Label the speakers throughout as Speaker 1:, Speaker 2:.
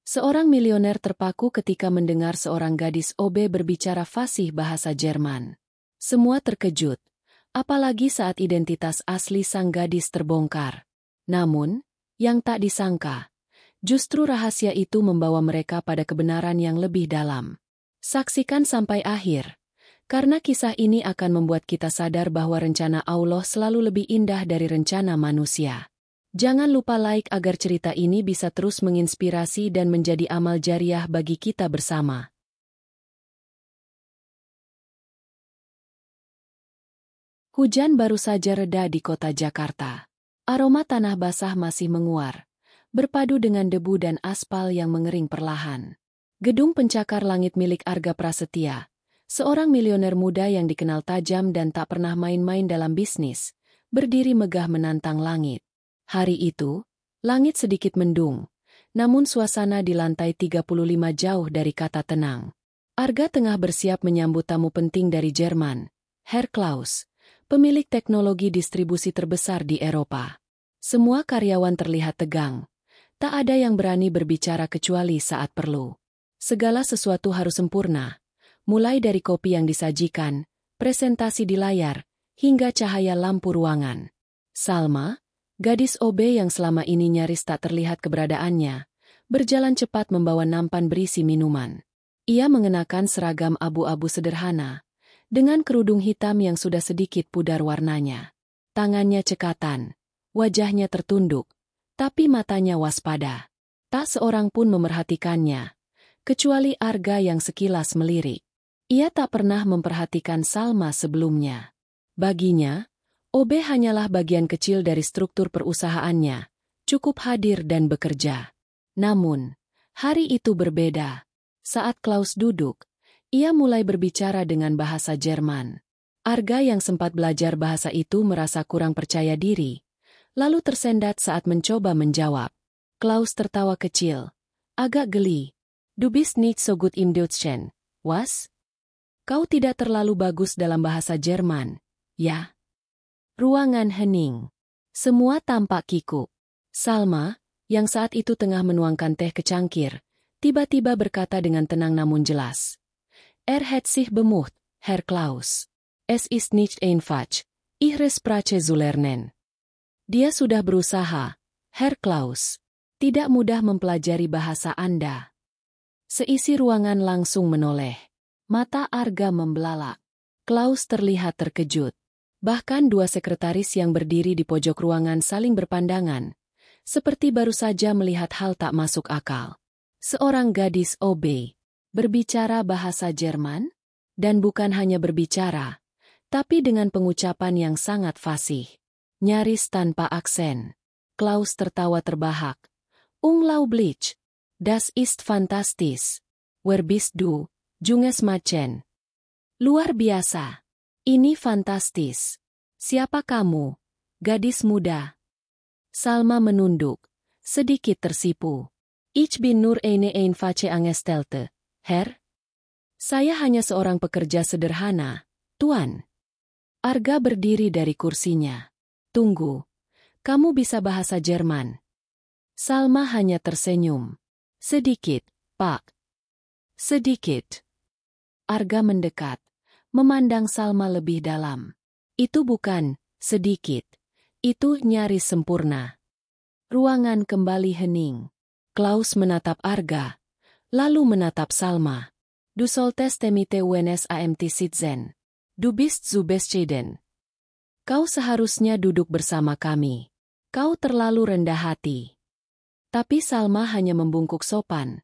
Speaker 1: Seorang milioner terpaku ketika mendengar seorang gadis OB berbicara fasih bahasa Jerman. Semua terkejut, apalagi saat identitas asli sang gadis terbongkar. Namun, yang tak disangka, justru rahasia itu membawa mereka pada kebenaran yang lebih dalam. Saksikan sampai akhir, karena kisah ini akan membuat kita sadar bahwa rencana Allah selalu lebih indah dari rencana manusia. Jangan lupa like agar cerita ini bisa terus menginspirasi dan menjadi amal jariah bagi kita bersama. Hujan baru saja reda di kota Jakarta. Aroma tanah basah masih menguar, berpadu dengan debu dan aspal yang mengering perlahan. Gedung pencakar langit milik Arga Prasetya, seorang milioner muda yang dikenal tajam dan tak pernah main-main dalam bisnis, berdiri megah menantang langit. Hari itu, langit sedikit mendung, namun suasana di lantai 35 jauh dari kata tenang. Arga tengah bersiap menyambut tamu penting dari Jerman, Herr Klaus, pemilik teknologi distribusi terbesar di Eropa. Semua karyawan terlihat tegang. Tak ada yang berani berbicara kecuali saat perlu. Segala sesuatu harus sempurna, mulai dari kopi yang disajikan, presentasi di layar, hingga cahaya lampu ruangan. Salma, gadis OB yang selama ini nyaris tak terlihat keberadaannya, berjalan cepat membawa nampan berisi minuman. Ia mengenakan seragam abu-abu sederhana, dengan kerudung hitam yang sudah sedikit pudar warnanya. Tangannya cekatan, wajahnya tertunduk, tapi matanya waspada. Tak seorang pun memerhatikannya, kecuali Arga yang sekilas melirik. Ia tak pernah memperhatikan Salma sebelumnya. Baginya, OB hanyalah bagian kecil dari struktur perusahaannya, cukup hadir dan bekerja. Namun, hari itu berbeda. Saat Klaus duduk, ia mulai berbicara dengan bahasa Jerman. Arga yang sempat belajar bahasa itu merasa kurang percaya diri, lalu tersendat saat mencoba menjawab. Klaus tertawa kecil, agak geli. Du bist nicht so gut im Deutschen, was? Kau tidak terlalu bagus dalam bahasa Jerman, ya? Ruangan hening. Semua tampak kikuk. Salma, yang saat itu tengah menuangkan teh ke cangkir, tiba-tiba berkata dengan tenang namun jelas. Hat sich bemüht, Herr Klaus. Es ist nicht einfach, ihre Sprache zu lernen. Dia sudah berusaha, Herr Klaus. Tidak mudah mempelajari bahasa Anda. Seisi ruangan langsung menoleh. Mata Arga membelalak. Klaus terlihat terkejut. Bahkan dua sekretaris yang berdiri di pojok ruangan saling berpandangan, seperti baru saja melihat hal tak masuk akal. Seorang gadis OB, berbicara bahasa Jerman, dan bukan hanya berbicara, tapi dengan pengucapan yang sangat fasih, nyaris tanpa aksen. Klaus tertawa terbahak. Unglaublich, das ist fantastisch. Wer bist du, junges Mädchen? Luar biasa. Ini fantastis. Siapa kamu, gadis muda? Salma menunduk, sedikit tersipu. Ich bin nur eine einfache Angestellte, Herr. Saya hanya seorang pekerja sederhana, Tuan. Arga berdiri dari kursinya. Tunggu, kamu bisa bahasa Jerman? Salma hanya tersenyum. Sedikit, Pak. Sedikit. Arga mendekat, memandang Salma lebih dalam. Itu bukan sedikit. Itu nyaris sempurna. Ruangan kembali hening. Klaus menatap Arga, lalu menatap Salma. Du solltest mit uns amt sitzen. Du bist zu bescheiden. Kau seharusnya duduk bersama kami. Kau terlalu rendah hati. Tapi Salma hanya membungkuk sopan,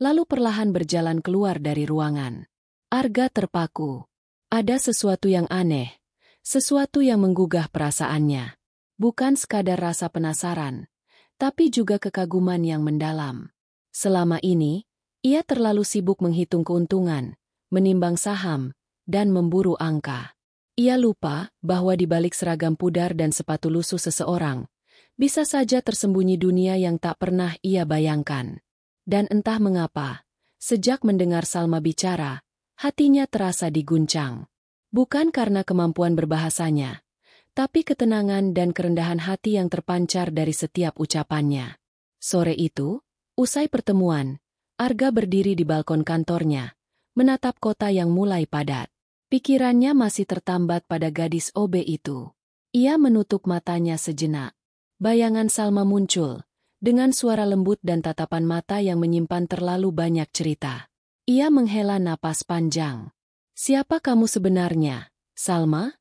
Speaker 1: lalu perlahan berjalan keluar dari ruangan. Arga terpaku. Ada sesuatu yang aneh, sesuatu yang menggugah perasaannya. Bukan sekadar rasa penasaran, tapi juga kekaguman yang mendalam. Selama ini, ia terlalu sibuk menghitung keuntungan, menimbang saham, dan memburu angka. Ia lupa bahwa di balik seragam pudar dan sepatu lusuh seseorang, bisa saja tersembunyi dunia yang tak pernah ia bayangkan. Dan entah mengapa, sejak mendengar Salma bicara, hatinya terasa diguncang. Bukan karena kemampuan berbahasanya, tapi ketenangan dan kerendahan hati yang terpancar dari setiap ucapannya. Sore itu, Usai pertemuan, Arga berdiri di balkon kantornya, menatap kota yang mulai padat. Pikirannya masih tertambat pada gadis OB itu. Ia menutup matanya sejenak. Bayangan Salma muncul, dengan suara lembut dan tatapan mata yang menyimpan terlalu banyak cerita. Ia menghela napas panjang. "Siapa kamu sebenarnya, Salma?"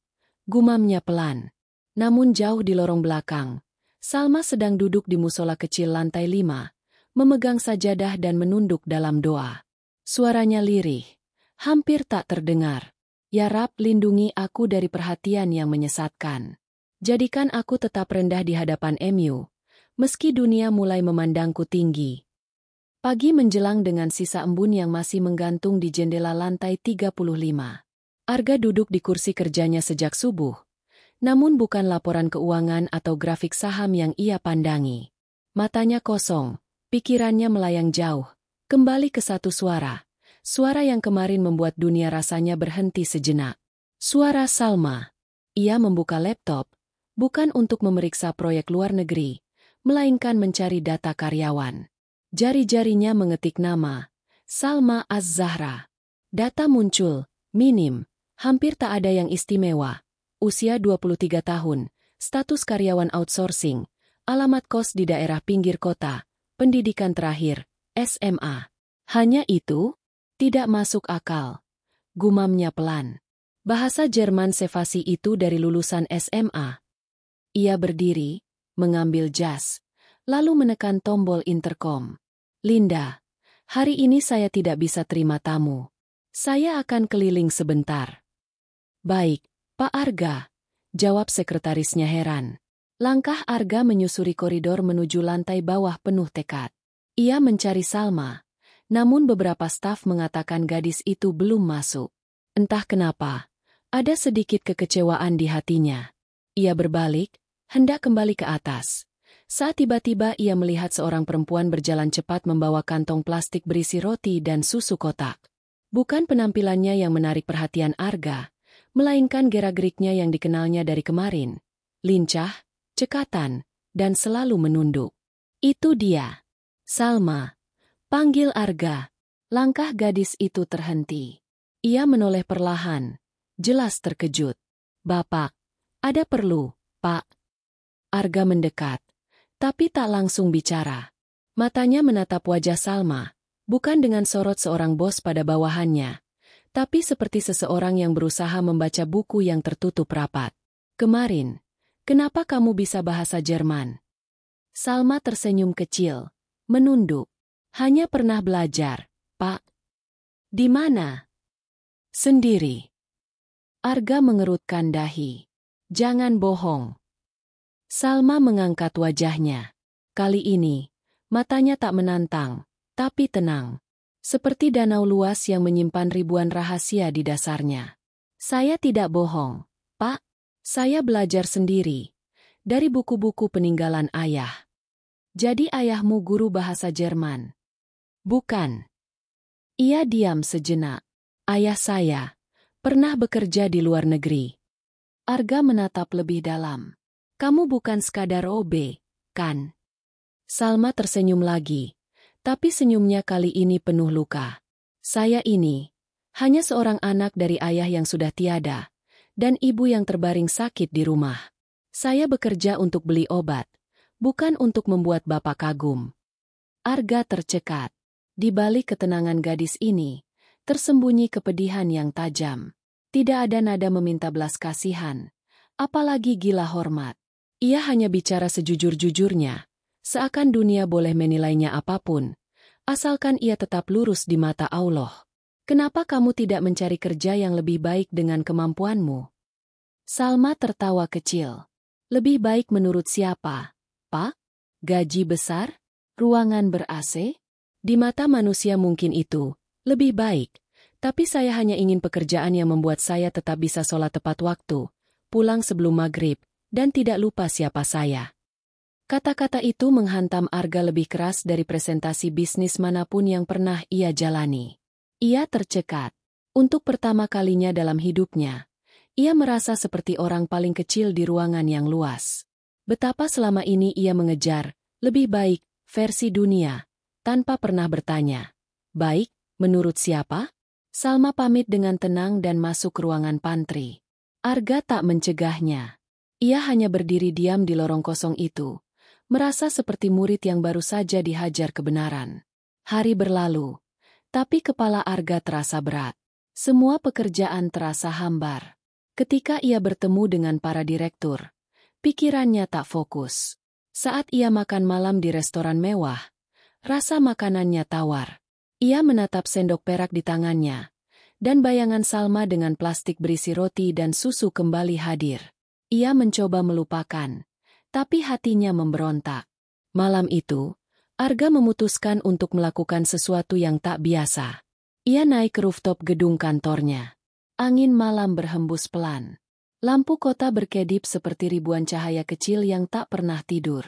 Speaker 1: Gumamnya pelan. Namun jauh di lorong belakang, Salma sedang duduk di musola kecil lantai 5, memegang sajadah dan menunduk dalam doa. Suaranya lirih, hampir tak terdengar. "Ya Rab, lindungi aku dari perhatian yang menyesatkan. Jadikan aku tetap rendah di hadapan MU, meski dunia mulai memandangku tinggi." Pagi menjelang dengan sisa embun yang masih menggantung di jendela lantai 35. Arga duduk di kursi kerjanya sejak subuh, namun bukan laporan keuangan atau grafik saham yang ia pandangi. Matanya kosong, pikirannya melayang jauh, kembali ke satu suara. Suara yang kemarin membuat dunia rasanya berhenti sejenak. Suara Salma. Ia membuka laptop, bukan untuk memeriksa proyek luar negeri, melainkan mencari data karyawan. Jari-jarinya mengetik nama, Salma Az-Zahra. Data muncul, minim, hampir tak ada yang istimewa. Usia 23 tahun, status karyawan outsourcing, alamat kos di daerah pinggir kota, pendidikan terakhir, SMA. Hanya itu? Tidak masuk akal. Gumamnya pelan. Bahasa Jerman Sevasi itu dari lulusan SMA. Ia berdiri, mengambil jas, lalu menekan tombol intercom. "Linda, hari ini saya tidak bisa terima tamu. Saya akan keliling sebentar." "Baik, Pak Arga," jawab sekretarisnya heran. Langkah Arga menyusuri koridor menuju lantai bawah penuh tekad. Ia mencari Salma, namun beberapa staf mengatakan gadis itu belum masuk. Entah kenapa, ada sedikit kekecewaan di hatinya. Ia berbalik, hendak kembali ke atas. Saat tiba-tiba ia melihat seorang perempuan berjalan cepat membawa kantong plastik berisi roti dan susu kotak. Bukan penampilannya yang menarik perhatian Arga, melainkan gerak-geriknya yang dikenalnya dari kemarin. Lincah, cekatan, dan selalu menunduk. "Itu dia. Salma," panggil Arga. Langkah gadis itu terhenti. Ia menoleh perlahan, jelas terkejut. "Bapak, ada perlu, Pak?" Arga mendekat, tapi tak langsung bicara. Matanya menatap wajah Salma, bukan dengan sorot seorang bos pada bawahannya, tapi seperti seseorang yang berusaha membaca buku yang tertutup rapat. "Kemarin, kenapa kamu bisa bahasa Jerman?" Salma tersenyum kecil, menunduk. "Hanya pernah belajar, Pak." "Di mana?" "Sendiri." Arga mengerutkan dahi. "Jangan bohong." Salma mengangkat wajahnya. Kali ini, matanya tak menantang, tapi tenang. Seperti danau luas yang menyimpan ribuan rahasia di dasarnya. "Saya tidak bohong, Pak. Saya belajar sendiri. Dari buku-buku peninggalan ayah." "Jadi ayahmu guru bahasa Jerman?" "Bukan." Ia diam sejenak. "Ayah saya pernah bekerja di luar negeri." Arga menatap lebih dalam. "Kamu bukan sekadar OB, kan?" Salma tersenyum lagi, tapi senyumnya kali ini penuh luka. "Saya ini hanya seorang anak dari ayah yang sudah tiada, dan ibu yang terbaring sakit di rumah. Saya bekerja untuk beli obat, bukan untuk membuat bapak kagum." Arga tercekat. Di balik ketenangan gadis ini, tersembunyi kepedihan yang tajam. Tidak ada nada meminta belas kasihan, apalagi gila hormat. Ia hanya bicara sejujur-jujurnya, seakan dunia boleh menilainya apapun, asalkan ia tetap lurus di mata Allah. "Kenapa kamu tidak mencari kerja yang lebih baik dengan kemampuanmu?" Salma tertawa kecil. "Lebih baik menurut siapa, Pak? Gaji besar? Ruangan ber-AC? Di mata manusia mungkin itu lebih baik, tapi saya hanya ingin pekerjaan yang membuat saya tetap bisa sholat tepat waktu, pulang sebelum maghrib, dan tidak lupa siapa saya." Kata-kata itu menghantam Arga lebih keras dari presentasi bisnis manapun yang pernah ia jalani. Ia tercekat. Untuk pertama kalinya dalam hidupnya, ia merasa seperti orang paling kecil di ruangan yang luas. Betapa selama ini ia mengejar lebih baik versi dunia, tanpa pernah bertanya. Baik, menurut siapa? Salma pamit dengan tenang dan masuk ke ruangan pantry. Arga tak mencegahnya. Ia hanya berdiri diam di lorong kosong itu, merasa seperti murid yang baru saja dihajar kebenaran. Hari berlalu, tapi kepala Arga terasa berat. Semua pekerjaan terasa hambar. Ketika ia bertemu dengan para direktur, pikirannya tak fokus. Saat ia makan malam di restoran mewah, rasa makanannya tawar. Ia menatap sendok perak di tangannya, dan bayangan Salma dengan plastik berisi roti dan susu kembali hadir. Ia mencoba melupakan, tapi hatinya memberontak. Malam itu, Arga memutuskan untuk melakukan sesuatu yang tak biasa. Ia naik ke rooftop gedung kantornya. Angin malam berhembus pelan. Lampu kota berkedip seperti ribuan cahaya kecil yang tak pernah tidur.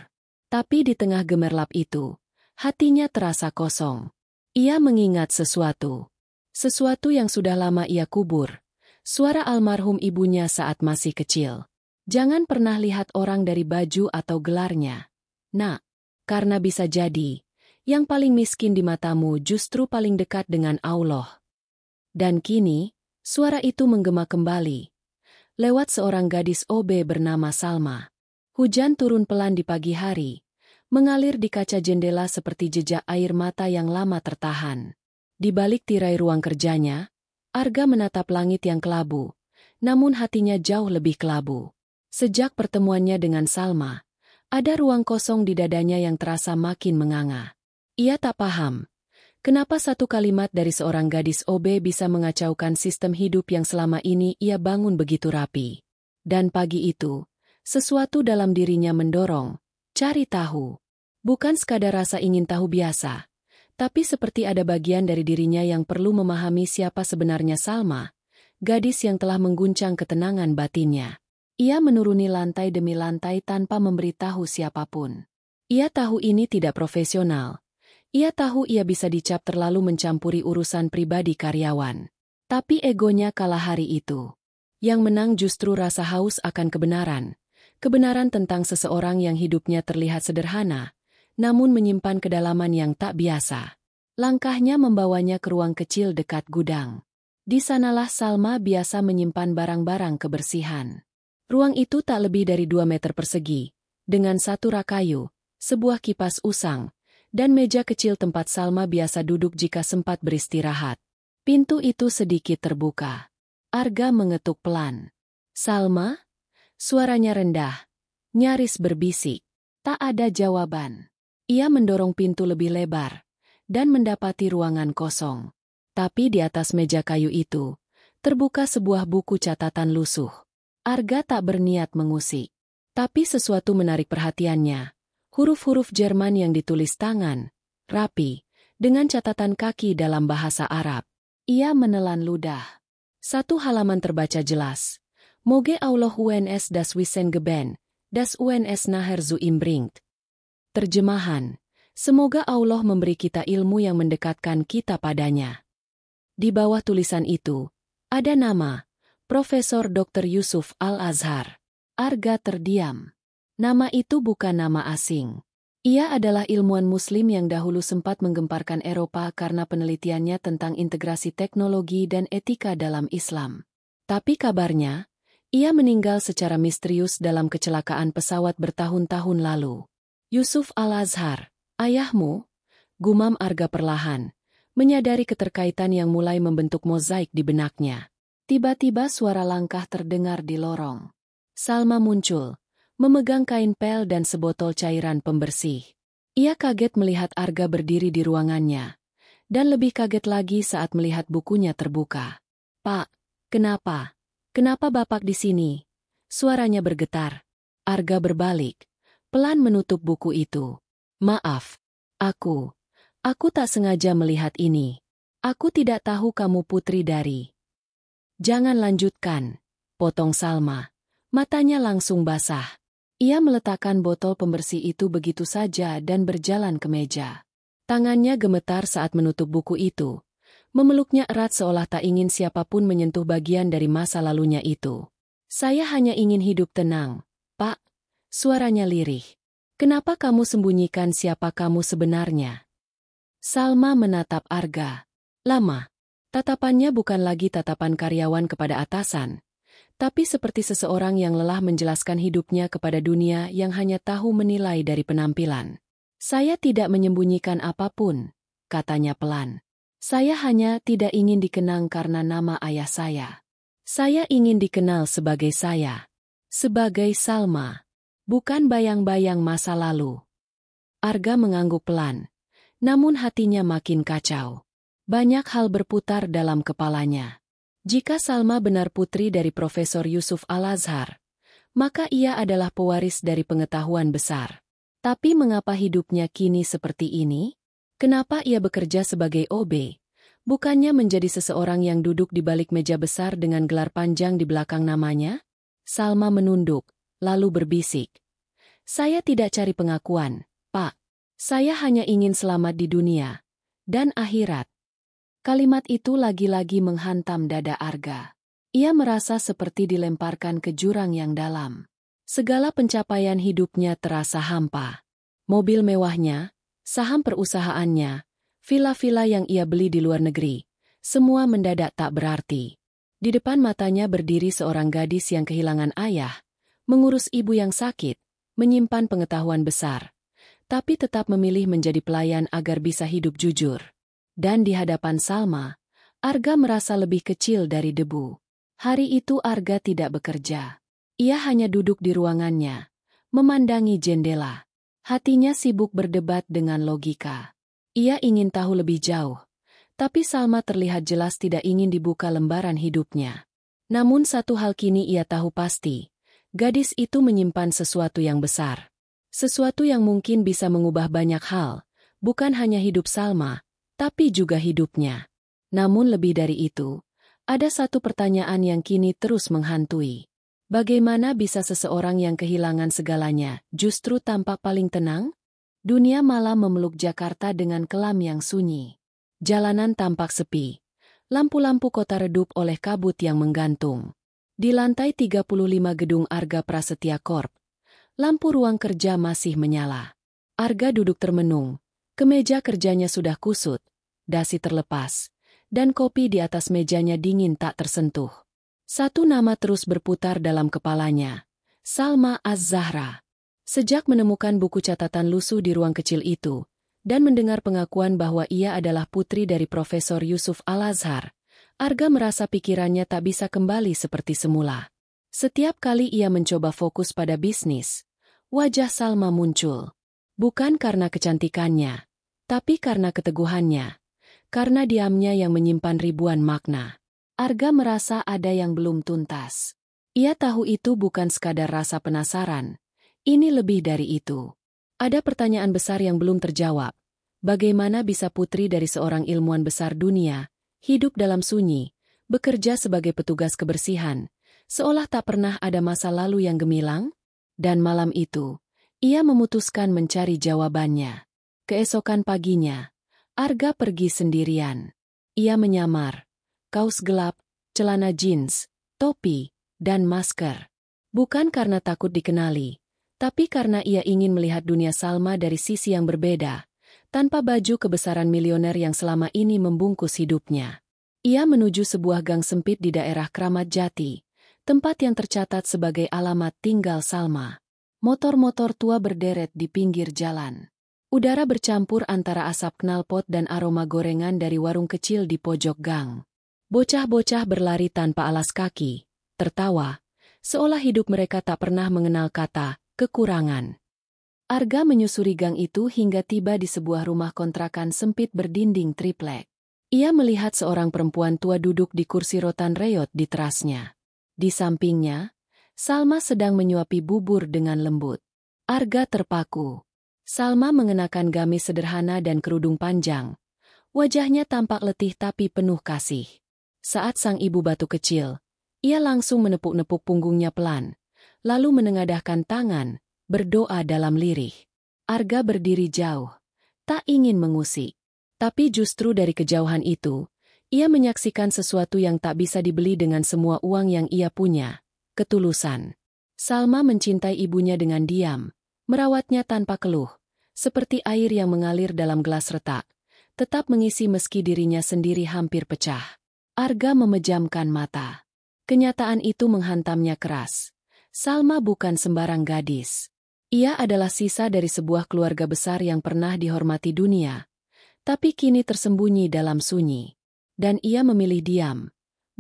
Speaker 1: Tapi di tengah gemerlap itu, hatinya terasa kosong. Ia mengingat sesuatu. Sesuatu yang sudah lama ia kubur. Suara almarhum ibunya saat masih kecil. Jangan pernah lihat orang dari baju atau gelarnya. Nak, karena bisa jadi, yang paling miskin di matamu justru paling dekat dengan Allah. Dan kini, suara itu menggema kembali. Lewat seorang gadis OB bernama Salma. Hujan turun pelan di pagi hari, mengalir di kaca jendela seperti jejak air mata yang lama tertahan. Di balik tirai ruang kerjanya, Arga menatap langit yang kelabu, namun hatinya jauh lebih kelabu. Sejak pertemuannya dengan Salma, ada ruang kosong di dadanya yang terasa makin menganga. Ia tak paham, kenapa satu kalimat dari seorang gadis OB bisa mengacaukan sistem hidup yang selama ini ia bangun begitu rapi. Dan pagi itu, sesuatu dalam dirinya mendorong, cari tahu. Bukan sekadar rasa ingin tahu biasa, tapi seperti ada bagian dari dirinya yang perlu memahami siapa sebenarnya Salma, gadis yang telah mengguncang ketenangan batinnya. Ia menuruni lantai demi lantai tanpa memberitahu siapapun. Ia tahu ini tidak profesional. Ia tahu ia bisa dicap terlalu mencampuri urusan pribadi karyawan. Tapi egonya kalah hari itu. Yang menang justru rasa haus akan kebenaran. Kebenaran tentang seseorang yang hidupnya terlihat sederhana, namun menyimpan kedalaman yang tak biasa. Langkahnya membawanya ke ruang kecil dekat gudang. Di sanalah Salma biasa menyimpan barang-barang kebersihan. Ruang itu tak lebih dari 2 meter persegi, dengan satu rak kayu, sebuah kipas usang, dan meja kecil tempat Salma biasa duduk jika sempat beristirahat. Pintu itu sedikit terbuka. Arga mengetuk pelan. Salma? Suaranya rendah, nyaris berbisik. Tak ada jawaban. Ia mendorong pintu lebih lebar, dan mendapati ruangan kosong. Tapi di atas meja kayu itu, terbuka sebuah buku catatan lusuh. Arga tak berniat mengusik. Tapi sesuatu menarik perhatiannya. Huruf-huruf Jerman yang ditulis tangan, rapi, dengan catatan kaki dalam bahasa Arab. Ia menelan ludah. Satu halaman terbaca jelas. Moge Allah UNS das Wissen geben, das UNS nachher zu ihm bringt. Terjemahan, semoga Allah memberi kita ilmu yang mendekatkan kita padanya. Di bawah tulisan itu, ada nama, Profesor Dr. Yusuf Al-Azhar. Arga terdiam. Nama itu bukan nama asing. Ia adalah ilmuwan Muslim yang dahulu sempat menggemparkan Eropa karena penelitiannya tentang integrasi teknologi dan etika dalam Islam. Tapi kabarnya, ia meninggal secara misterius dalam kecelakaan pesawat bertahun-tahun lalu. Yusuf Al-Azhar, ayahmu? Gumam Arga perlahan, menyadari keterkaitan yang mulai membentuk mozaik di benaknya. Tiba-tiba suara langkah terdengar di lorong. Salma muncul, memegang kain pel dan sebotol cairan pembersih. Ia kaget melihat Arga berdiri di ruangannya, dan lebih kaget lagi saat melihat bukunya terbuka. Pak, kenapa? Kenapa Bapak di sini? Suaranya bergetar. Arga berbalik, pelan menutup buku itu. Maaf, aku tak sengaja melihat ini. Aku tidak tahu kamu putri dari... Jangan lanjutkan, potong Salma. Matanya langsung basah. Ia meletakkan botol pembersih itu begitu saja dan berjalan ke meja. Tangannya gemetar saat menutup buku itu. Memeluknya erat seolah tak ingin siapapun menyentuh bagian dari masa lalunya itu. Saya hanya ingin hidup tenang, Pak. Suaranya lirih. Kenapa kamu sembunyikan siapa kamu sebenarnya? Salma menatap Arga. Lama. Tatapannya bukan lagi tatapan karyawan kepada atasan, tapi seperti seseorang yang lelah menjelaskan hidupnya kepada dunia yang hanya tahu menilai dari penampilan. Saya tidak menyembunyikan apapun, katanya pelan. Saya hanya tidak ingin dikenang karena nama ayah saya. Saya ingin dikenal sebagai saya. Sebagai Salma. Bukan bayang-bayang masa lalu. Arga mengangguk pelan. Namun hatinya makin kacau. Banyak hal berputar dalam kepalanya. Jika Salma benar putri dari Profesor Yusuf Al-Azhar, maka ia adalah pewaris dari pengetahuan besar. Tapi mengapa hidupnya kini seperti ini? Kenapa ia bekerja sebagai OB? Bukannya menjadi seseorang yang duduk di balik meja besar dengan gelar panjang di belakang namanya? Salma menunduk, lalu berbisik. Saya tidak cari pengakuan, Pak. Saya hanya ingin selamat di dunia dan akhirat. Kalimat itu lagi-lagi menghantam dada Arga. Ia merasa seperti dilemparkan ke jurang yang dalam. Segala pencapaian hidupnya terasa hampa. Mobil mewahnya, saham perusahaannya, villa-villa yang ia beli di luar negeri, semua mendadak tak berarti. Di depan matanya berdiri seorang gadis yang kehilangan ayah, mengurus ibu yang sakit, menyimpan pengetahuan besar, tapi tetap memilih menjadi pelayan agar bisa hidup jujur. Dan di hadapan Salma, Arga merasa lebih kecil dari debu. Hari itu Arga tidak bekerja. Ia hanya duduk di ruangannya, memandangi jendela. Hatinya sibuk berdebat dengan logika. Ia ingin tahu lebih jauh, tapi Salma terlihat jelas tidak ingin dibuka lembaran hidupnya. Namun satu hal kini ia tahu pasti, gadis itu menyimpan sesuatu yang besar. Sesuatu yang mungkin bisa mengubah banyak hal, bukan hanya hidup Salma, tapi juga hidupnya. Namun lebih dari itu, ada satu pertanyaan yang kini terus menghantui. Bagaimana bisa seseorang yang kehilangan segalanya justru tampak paling tenang? Dunia malam memeluk Jakarta dengan kelam yang sunyi. Jalanan tampak sepi. Lampu-lampu kota redup oleh kabut yang menggantung. Di lantai 35 gedung Arga Prasetya Corp, lampu ruang kerja masih menyala. Arga duduk termenung. Kemeja kerjanya sudah kusut, dasi terlepas, dan kopi di atas mejanya dingin tak tersentuh. Satu nama terus berputar dalam kepalanya. Salma Az-Zahra. Sejak menemukan buku catatan lusuh di ruang kecil itu, dan mendengar pengakuan bahwa ia adalah putri dari Profesor Yusuf Al-Azhar, Arga merasa pikirannya tak bisa kembali seperti semula. Setiap kali ia mencoba fokus pada bisnis, wajah Salma muncul. Bukan karena kecantikannya, tapi karena keteguhannya, karena diamnya yang menyimpan ribuan makna. Arga merasa ada yang belum tuntas. Ia tahu itu bukan sekadar rasa penasaran. Ini lebih dari itu. Ada pertanyaan besar yang belum terjawab. Bagaimana bisa putri dari seorang ilmuwan besar dunia, hidup dalam sunyi, bekerja sebagai petugas kebersihan, seolah tak pernah ada masa lalu yang gemilang? Dan malam itu, ia memutuskan mencari jawabannya. Keesokan paginya, Arga pergi sendirian. Ia menyamar, kaos gelap, celana jeans, topi, dan masker. Bukan karena takut dikenali, tapi karena ia ingin melihat dunia Salma dari sisi yang berbeda, tanpa baju kebesaran milioner yang selama ini membungkus hidupnya. Ia menuju sebuah gang sempit di daerah Kramat Jati, tempat yang tercatat sebagai alamat tinggal Salma. Motor-motor tua berderet di pinggir jalan. Udara bercampur antara asap knalpot dan aroma gorengan dari warung kecil di pojok gang. Bocah-bocah berlari tanpa alas kaki, tertawa, seolah hidup mereka tak pernah mengenal kata kekurangan. Arga menyusuri gang itu hingga tiba di sebuah rumah kontrakan sempit berdinding triplek. Ia melihat seorang perempuan tua duduk di kursi rotan reot di terasnya. Di sampingnya, Salma sedang menyuapi bubur dengan lembut. Arga terpaku. Salma mengenakan gamis sederhana dan kerudung panjang. Wajahnya tampak letih tapi penuh kasih. Saat sang ibu batu kecil, ia langsung menepuk-nepuk punggungnya pelan, lalu menengadahkan tangan, berdoa dalam lirih. Arga berdiri jauh, tak ingin mengusik. Tapi justru dari kejauhan itu, ia menyaksikan sesuatu yang tak bisa dibeli dengan semua uang yang ia punya, ketulusan. Salma mencintai ibunya dengan diam, merawatnya tanpa keluh, seperti air yang mengalir dalam gelas retak, tetap mengisi meski dirinya sendiri hampir pecah. Arga memejamkan mata. Kenyataan itu menghantamnya keras. Salma bukan sembarang gadis. Ia adalah sisa dari sebuah keluarga besar yang pernah dihormati dunia, tapi kini tersembunyi dalam sunyi. Dan ia memilih diam,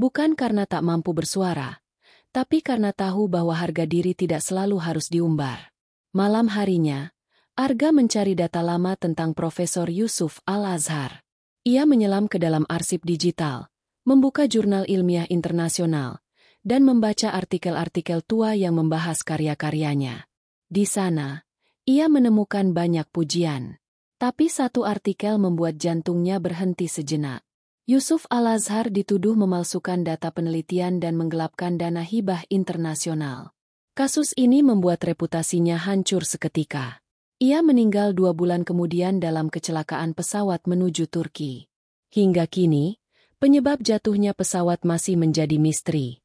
Speaker 1: bukan karena tak mampu bersuara, tapi karena tahu bahwa harga diri tidak selalu harus diumbar. Malam harinya, Arga mencari data lama tentang Profesor Yusuf Al-Azhar. Ia menyelam ke dalam arsip digital, membuka jurnal ilmiah internasional, dan membaca artikel-artikel tua yang membahas karya-karyanya. Di sana, ia menemukan banyak pujian. Tapi satu artikel membuat jantungnya berhenti sejenak. Yusuf Al-Azhar dituduh memalsukan data penelitian dan menggelapkan dana hibah internasional. Kasus ini membuat reputasinya hancur seketika. Ia meninggal 2 bulan kemudian dalam kecelakaan pesawat menuju Turki. Hingga kini, penyebab jatuhnya pesawat masih menjadi misteri.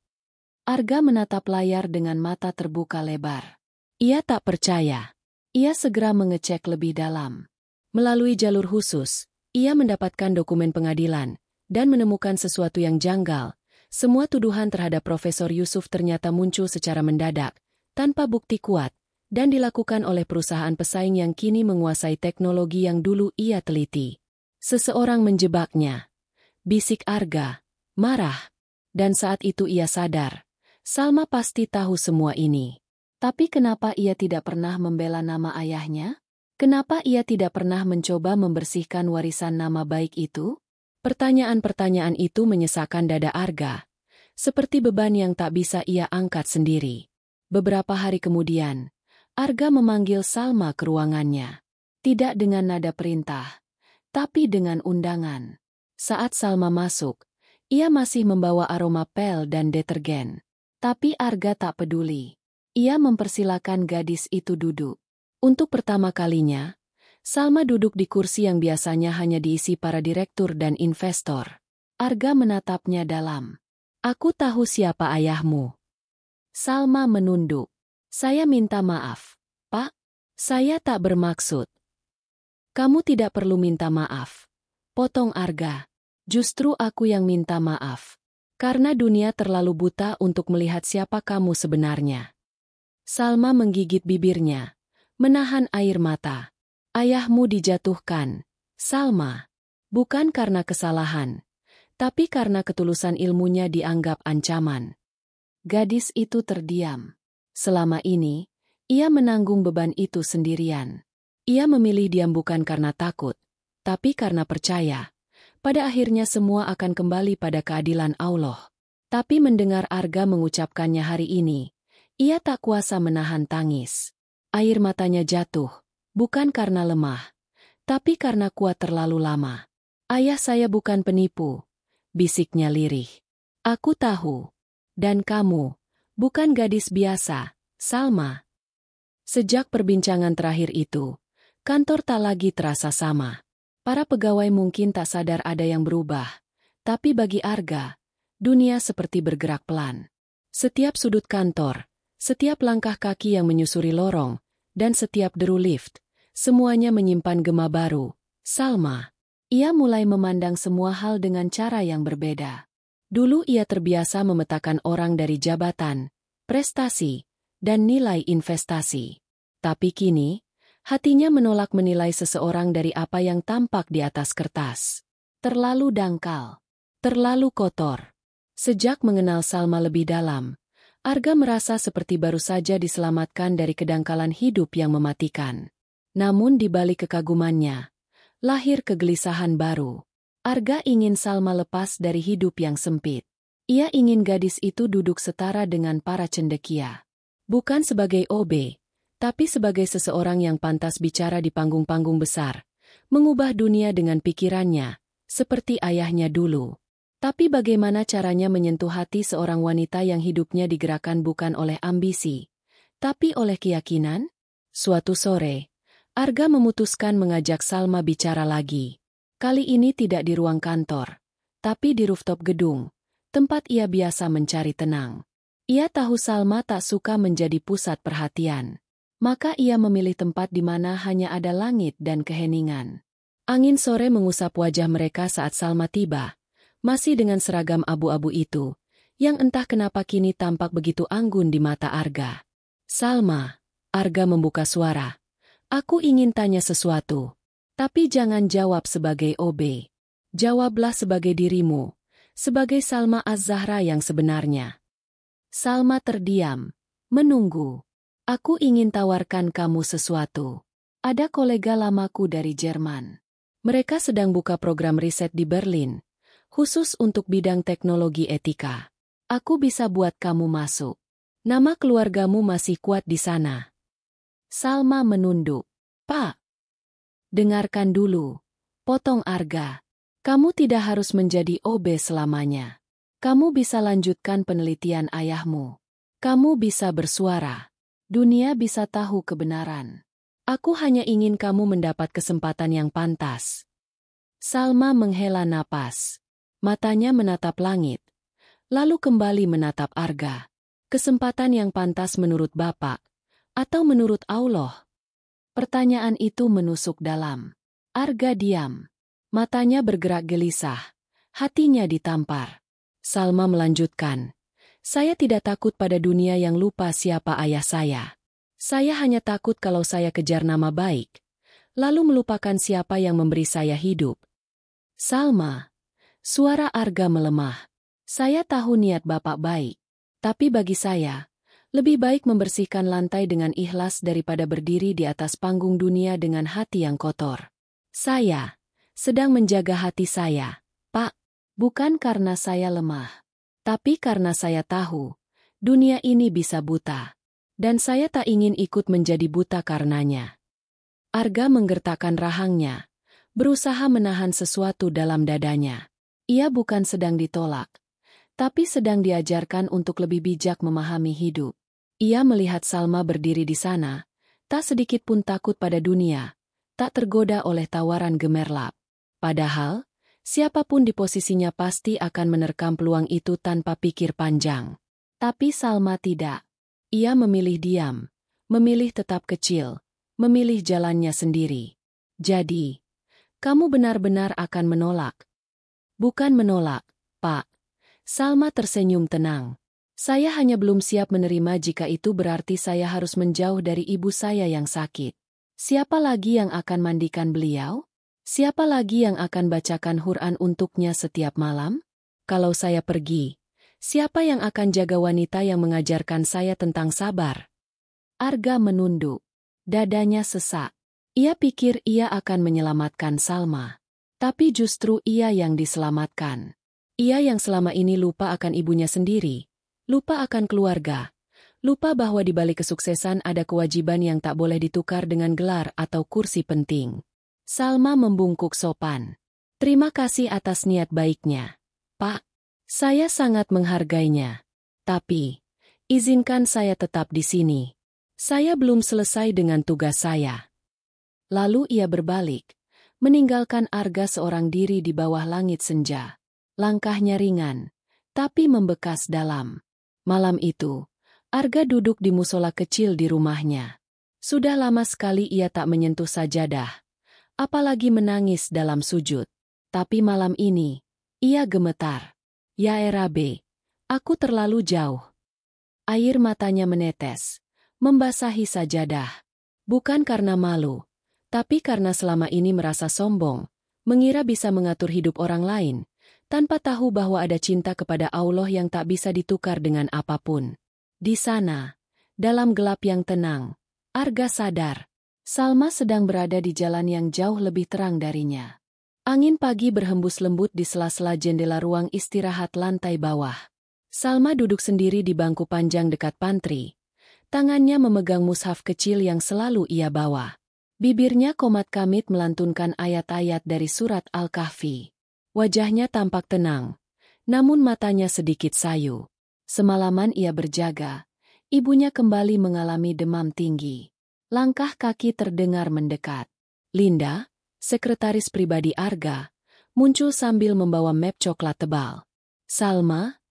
Speaker 1: Arga menatap layar dengan mata terbuka lebar. Ia tak percaya. Ia segera mengecek lebih dalam. Melalui jalur khusus, ia mendapatkan dokumen pengadilan dan menemukan sesuatu yang janggal. Semua tuduhan terhadap Profesor Yusuf ternyata muncul secara mendadak, tanpa bukti kuat, dan dilakukan oleh perusahaan pesaing yang kini menguasai teknologi yang dulu ia teliti. Seseorang menjebaknya. Bisik Arga, marah. Dan saat itu ia sadar, Salma pasti tahu semua ini. Tapi kenapa ia tidak pernah membela nama ayahnya? Kenapa ia tidak pernah mencoba membersihkan warisan nama baik itu? Pertanyaan-pertanyaan itu menyesakkan dada Arga, seperti beban yang tak bisa ia angkat sendiri. Beberapa hari kemudian, Arga memanggil Salma ke ruangannya. Tidak dengan nada perintah, tapi dengan undangan. Saat Salma masuk, ia masih membawa aroma pel dan detergen. Tapi Arga tak peduli. Ia mempersilakan gadis itu duduk. Untuk pertama kalinya, Salma duduk di kursi yang biasanya hanya diisi para direktur dan investor. Arga menatapnya dalam. Aku tahu siapa ayahmu. Salma menunduk. Saya minta maaf, Pak. Saya tak bermaksud. Kamu tidak perlu minta maaf. Potong Arga. Justru aku yang minta maaf. Karena dunia terlalu buta untuk melihat siapa kamu sebenarnya. Salma menggigit bibirnya, menahan air mata. Ayahmu dijatuhkan, Salma. Bukan karena kesalahan, tapi karena ketulusan ilmunya dianggap ancaman. Gadis itu terdiam. Selama ini, ia menanggung beban itu sendirian. Ia memilih diam bukan karena takut, tapi karena percaya. Pada akhirnya semua akan kembali pada keadilan Allah. Tapi mendengar Arga mengucapkannya hari ini, ia tak kuasa menahan tangis. Air matanya jatuh, bukan karena lemah, tapi karena kuat terlalu lama. Ayah saya bukan penipu, bisiknya lirih. Aku tahu. Dan kamu, bukan gadis biasa, Salma. Sejak perbincangan terakhir itu, kantor tak lagi terasa sama. Para pegawai mungkin tak sadar ada yang berubah, tapi bagi Arga, dunia seperti bergerak pelan. Setiap sudut kantor, setiap langkah kaki yang menyusuri lorong, dan setiap deru lift, semuanya menyimpan gema baru. Salma. Ia mulai memandang semua hal dengan cara yang berbeda. Dulu ia terbiasa memetakan orang dari jabatan, prestasi, dan nilai investasi. Tapi kini, hatinya menolak menilai seseorang dari apa yang tampak di atas kertas. Terlalu dangkal. Terlalu kotor. Sejak mengenal Salma lebih dalam, Arga merasa seperti baru saja diselamatkan dari kedangkalan hidup yang mematikan. Namun di balik kekagumannya, lahir kegelisahan baru. Arga ingin Salma lepas dari hidup yang sempit. Ia ingin gadis itu duduk setara dengan para cendekia. Bukan sebagai OB, tapi sebagai seseorang yang pantas bicara di panggung-panggung besar, mengubah dunia dengan pikirannya, seperti ayahnya dulu. Tapi bagaimana caranya menyentuh hati seorang wanita yang hidupnya digerakkan bukan oleh ambisi, tapi oleh keyakinan? Suatu sore, Arga memutuskan mengajak Salma bicara lagi. Kali ini tidak di ruang kantor, tapi di rooftop gedung, tempat ia biasa mencari tenang. Ia tahu Salma tak suka menjadi pusat perhatian. Maka ia memilih tempat di mana hanya ada langit dan keheningan. Angin sore mengusap wajah mereka saat Salma tiba, masih dengan seragam abu-abu itu, yang entah kenapa kini tampak begitu anggun di mata Arga. Salma, Arga membuka suara. Aku ingin tanya sesuatu. Tapi jangan jawab sebagai OB. Jawablah sebagai dirimu, sebagai Salma Az-Zahra yang sebenarnya. Salma terdiam, menunggu. Aku ingin tawarkan kamu sesuatu. Ada kolega lamaku dari Jerman. Mereka sedang buka program riset di Berlin, khusus untuk bidang teknologi etika. Aku bisa buat kamu masuk. Nama keluargamu masih kuat di sana. Salma menunduk. Pak, dengarkan dulu. Potong Arga. Kamu tidak harus menjadi OB selamanya. Kamu bisa lanjutkan penelitian ayahmu. Kamu bisa bersuara. Dunia bisa tahu kebenaran. Aku hanya ingin kamu mendapat kesempatan yang pantas. Salma menghela napas. Matanya menatap langit. Lalu kembali menatap Arga. Kesempatan yang pantas menurut Bapak, atau menurut Allah? Pertanyaan itu menusuk dalam. Arga diam. Matanya bergerak gelisah. Hatinya ditampar. Salma melanjutkan. Saya tidak takut pada dunia yang lupa siapa ayah saya. Saya hanya takut kalau saya kejar nama baik, lalu melupakan siapa yang memberi saya hidup. Salma, suara Arga melemah. Saya tahu niat Bapak baik, tapi bagi saya, lebih baik membersihkan lantai dengan ikhlas daripada berdiri di atas panggung dunia dengan hati yang kotor. Saya sedang menjaga hati saya, Pak, bukan karena saya lemah, tapi karena saya tahu, dunia ini bisa buta. Dan saya tak ingin ikut menjadi buta karenanya. Arga menggertakkan rahangnya, berusaha menahan sesuatu dalam dadanya. Ia bukan sedang ditolak, tapi sedang diajarkan untuk lebih bijak memahami hidup. Ia melihat Salma berdiri di sana, tak sedikit pun takut pada dunia, tak tergoda oleh tawaran gemerlap. Padahal, siapapun di posisinya pasti akan menerkam peluang itu tanpa pikir panjang. Tapi Salma tidak. Ia memilih diam, memilih tetap kecil, memilih jalannya sendiri. Jadi, kamu benar-benar akan menolak? Bukan menolak, Pak. Salma tersenyum tenang. Saya hanya belum siap menerima jika itu berarti saya harus menjauh dari ibu saya yang sakit. Siapa lagi yang akan mandikan beliau? Siapa lagi yang akan bacakan Quran untuknya setiap malam? Kalau saya pergi, siapa yang akan jaga wanita yang mengajarkan saya tentang sabar? Arga menunduk. Dadanya sesak. Ia pikir ia akan menyelamatkan Salma. Tapi justru ia yang diselamatkan. Ia yang selama ini lupa akan ibunya sendiri. Lupa akan keluarga. Lupa bahwa di balik kesuksesan ada kewajiban yang tak boleh ditukar dengan gelar atau kursi penting. Salma membungkuk sopan. Terima kasih atas niat baiknya, Pak. Saya sangat menghargainya. Tapi, izinkan saya tetap di sini. Saya belum selesai dengan tugas saya. Lalu ia berbalik, meninggalkan Arga seorang diri di bawah langit senja. Langkahnya ringan, tapi membekas dalam. Malam itu, Arga duduk di musola kecil di rumahnya. Sudah lama sekali ia tak menyentuh sajadah, apalagi menangis dalam sujud. Tapi malam ini, ia gemetar. Ya Erabe, aku terlalu jauh. Air matanya menetes, membasahi sajadah. Bukan karena malu, tapi karena selama ini merasa sombong, mengira bisa mengatur hidup orang lain, tanpa tahu bahwa ada cinta kepada Allah yang tak bisa ditukar dengan apapun. Di sana, dalam gelap yang tenang, Arga sadar, Salma sedang berada di jalan yang jauh lebih terang darinya. Angin pagi berhembus lembut di sela-sela jendela ruang istirahat lantai bawah. Salma duduk sendiri di bangku panjang dekat pantry. Tangannya memegang mushaf kecil yang selalu ia bawa. Bibirnya komat kamit melantunkan ayat-ayat dari surat Al-Kahfi. Wajahnya tampak tenang, namun matanya sedikit sayu. Semalaman ia berjaga. Ibunya kembali mengalami demam tinggi. Langkah kaki terdengar mendekat. Linda, sekretaris pribadi Arga, muncul sambil membawa map coklat tebal. Salma?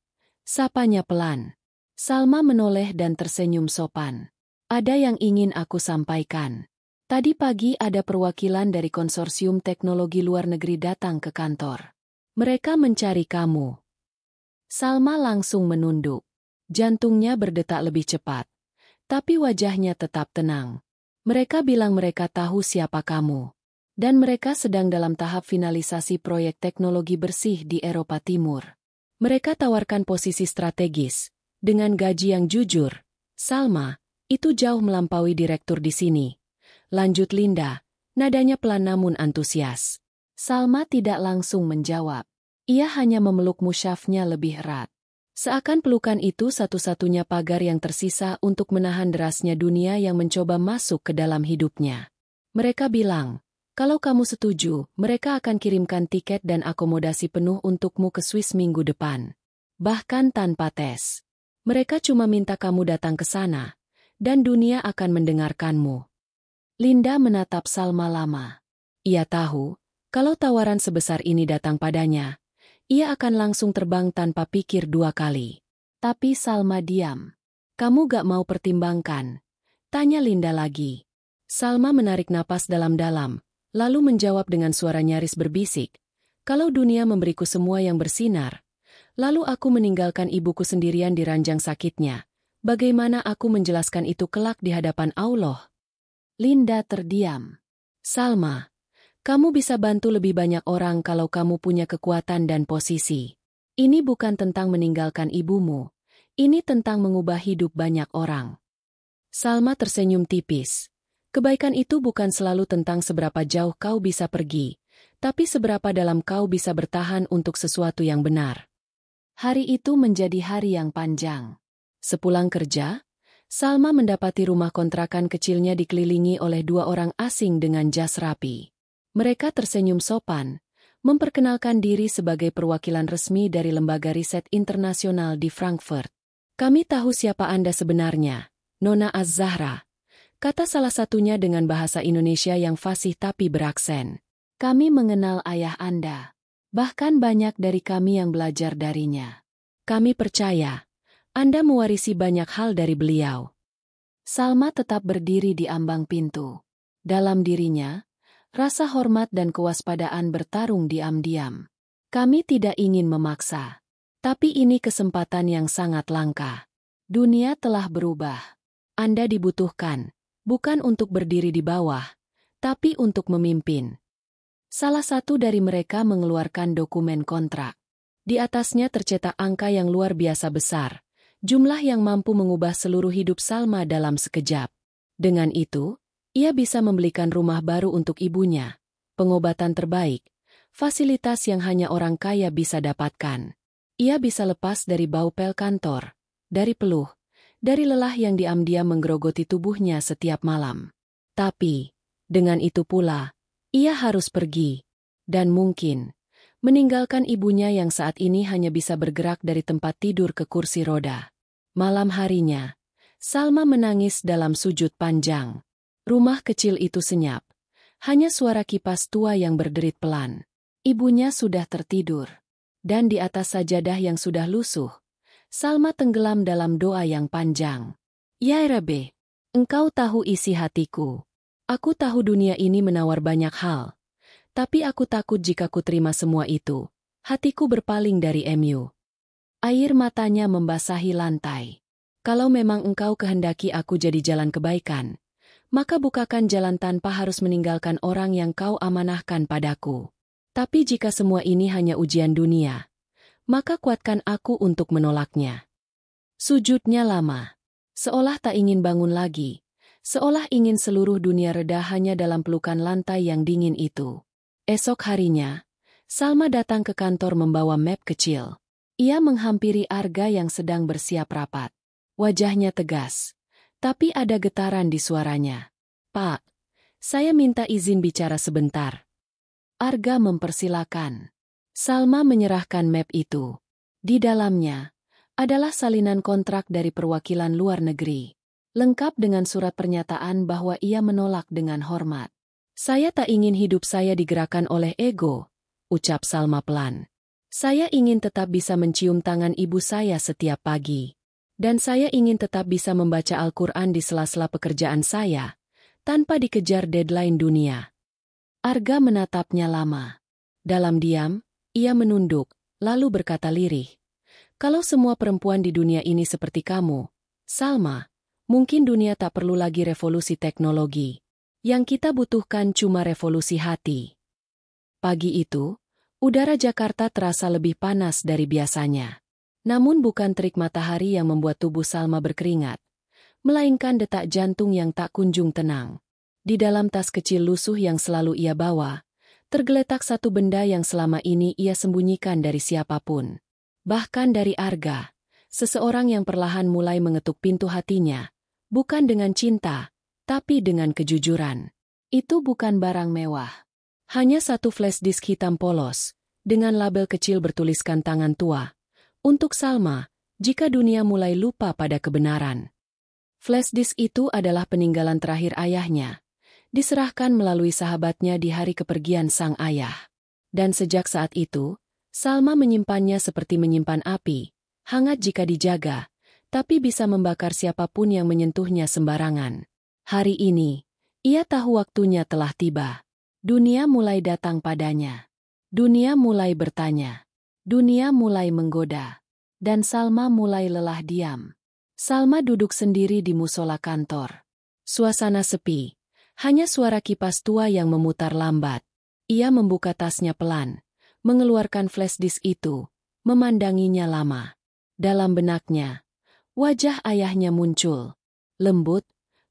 Speaker 1: Sapanya pelan. Salma menoleh dan tersenyum sopan. Ada yang ingin aku sampaikan. Tadi pagi ada perwakilan dari konsorsium teknologi luar negeri datang ke kantor. Mereka mencari kamu. Salma langsung menunduk. Jantungnya berdetak lebih cepat. Tapi wajahnya tetap tenang. Mereka bilang mereka tahu siapa kamu. Dan mereka sedang dalam tahap finalisasi proyek teknologi bersih di Eropa Timur. Mereka tawarkan posisi strategis. Dengan gaji yang jujur. Salma, itu jauh melampaui direktur di sini. Lanjut Linda, nadanya pelan namun antusias. Salma tidak langsung menjawab. Ia hanya memeluk musyafnya lebih erat. Seakan pelukan itu satu-satunya pagar yang tersisa untuk menahan derasnya dunia yang mencoba masuk ke dalam hidupnya. Mereka bilang, kalau kamu setuju, mereka akan kirimkan tiket dan akomodasi penuh untukmu ke Swiss minggu depan. Bahkan tanpa tes. Mereka cuma minta kamu datang ke sana, dan dunia akan mendengarkanmu. Linda menatap Salma lama. Ia tahu, kalau tawaran sebesar ini datang padanya, ia akan langsung terbang tanpa pikir dua kali. Tapi Salma diam. Kamu gak mau pertimbangkan? Tanya Linda lagi. Salma menarik napas dalam-dalam, lalu menjawab dengan suara nyaris berbisik. Kalau dunia memberiku semua yang bersinar, lalu aku meninggalkan ibuku sendirian di ranjang sakitnya, bagaimana aku menjelaskan itu kelak di hadapan Allah? Linda terdiam. Salma, kamu bisa bantu lebih banyak orang kalau kamu punya kekuatan dan posisi. Ini bukan tentang meninggalkan ibumu. Ini tentang mengubah hidup banyak orang. Salma tersenyum tipis. Kebaikan itu bukan selalu tentang seberapa jauh kau bisa pergi, tapi seberapa dalam kau bisa bertahan untuk sesuatu yang benar. Hari itu menjadi hari yang panjang. Sepulang kerja, Salma mendapati rumah kontrakan kecilnya dikelilingi oleh dua orang asing dengan jas rapi. Mereka tersenyum sopan, memperkenalkan diri sebagai perwakilan resmi dari lembaga riset internasional di Frankfurt. Kami tahu siapa Anda sebenarnya, Nona Az-Zahra, kata salah satunya dengan bahasa Indonesia yang fasih tapi beraksen. Kami mengenal ayah Anda. Bahkan banyak dari kami yang belajar darinya. Kami percaya, Anda mewarisi banyak hal dari beliau. Salma tetap berdiri di ambang pintu. Dalam dirinya, rasa hormat dan kewaspadaan bertarung diam-diam. Kami tidak ingin memaksa. Tapi ini kesempatan yang sangat langka. Dunia telah berubah. Anda dibutuhkan. Bukan untuk berdiri di bawah, tapi untuk memimpin. Salah satu dari mereka mengeluarkan dokumen kontrak. Di atasnya tercetak angka yang luar biasa besar, jumlah yang mampu mengubah seluruh hidup Salma dalam sekejap. Dengan itu, ia bisa membelikan rumah baru untuk ibunya, pengobatan terbaik, fasilitas yang hanya orang kaya bisa dapatkan. Ia bisa lepas dari bau pel kantor, dari peluh, dari lelah yang diam-diam menggerogoti tubuhnya setiap malam. Tapi, dengan itu pula, ia harus pergi. Dan mungkin, meninggalkan ibunya yang saat ini hanya bisa bergerak dari tempat tidur ke kursi roda. Malam harinya, Salma menangis dalam sujud panjang. Rumah kecil itu senyap. Hanya suara kipas tua yang berderit pelan. Ibunya sudah tertidur. Dan di atas sajadah yang sudah lusuh, Salma tenggelam dalam doa yang panjang. Ya Rabbi, Engkau tahu isi hatiku. Aku tahu dunia ini menawar banyak hal. Tapi aku takut jika ku terima semua itu. Hatiku berpaling dari MU. Air matanya membasahi lantai. Kalau memang Engkau kehendaki aku jadi jalan kebaikan, maka bukakan jalan tanpa harus meninggalkan orang yang Kau amanahkan padaku. Tapi jika semua ini hanya ujian dunia, maka kuatkan aku untuk menolaknya. Sujudnya lama. Seolah tak ingin bangun lagi. Seolah ingin seluruh dunia reda hanya dalam pelukan lantai yang dingin itu. Esok harinya, Salma datang ke kantor membawa map kecil. Ia menghampiri Arga yang sedang bersiap rapat. Wajahnya tegas. Tapi ada getaran di suaranya. Pak, saya minta izin bicara sebentar. Arga mempersilakan. Salma menyerahkan map itu. Di dalamnya adalah salinan kontrak dari perwakilan luar negeri. Lengkap dengan surat pernyataan bahwa ia menolak dengan hormat. Saya tak ingin hidup saya digerakkan oleh ego, ucap Salma pelan. Saya ingin tetap bisa mencium tangan ibu saya setiap pagi. Dan saya ingin tetap bisa membaca Al-Quran di sela-sela pekerjaan saya, tanpa dikejar deadline dunia. Arga menatapnya lama. Dalam diam, ia menunduk, lalu berkata lirih, "Kalau semua perempuan di dunia ini seperti kamu, Salma, mungkin dunia tak perlu lagi revolusi teknologi. Yang kita butuhkan cuma revolusi hati." Pagi itu, udara Jakarta terasa lebih panas dari biasanya. Namun bukan terik matahari yang membuat tubuh Salma berkeringat, melainkan detak jantung yang tak kunjung tenang. Di dalam tas kecil lusuh yang selalu ia bawa, tergeletak satu benda yang selama ini ia sembunyikan dari siapapun. Bahkan dari Arga, seseorang yang perlahan mulai mengetuk pintu hatinya, bukan dengan cinta, tapi dengan kejujuran. Itu bukan barang mewah. Hanya satu flash disk hitam polos, dengan label kecil bertuliskan tangan tua. Untuk Salma, jika dunia mulai lupa pada kebenaran. Flash disk itu adalah peninggalan terakhir ayahnya, diserahkan melalui sahabatnya di hari kepergian sang ayah. Dan sejak saat itu, Salma menyimpannya seperti menyimpan api, hangat jika dijaga, tapi bisa membakar siapapun yang menyentuhnya sembarangan. Hari ini, ia tahu waktunya telah tiba. Dunia mulai datang padanya. Dunia mulai bertanya. Dunia mulai menggoda. Dan Salma mulai lelah diam. Salma duduk sendiri di musola kantor. Suasana sepi. Hanya suara kipas tua yang memutar lambat. Ia membuka tasnya pelan, mengeluarkan flash disk itu, memandanginya lama. Dalam benaknya, wajah ayahnya muncul. Lembut,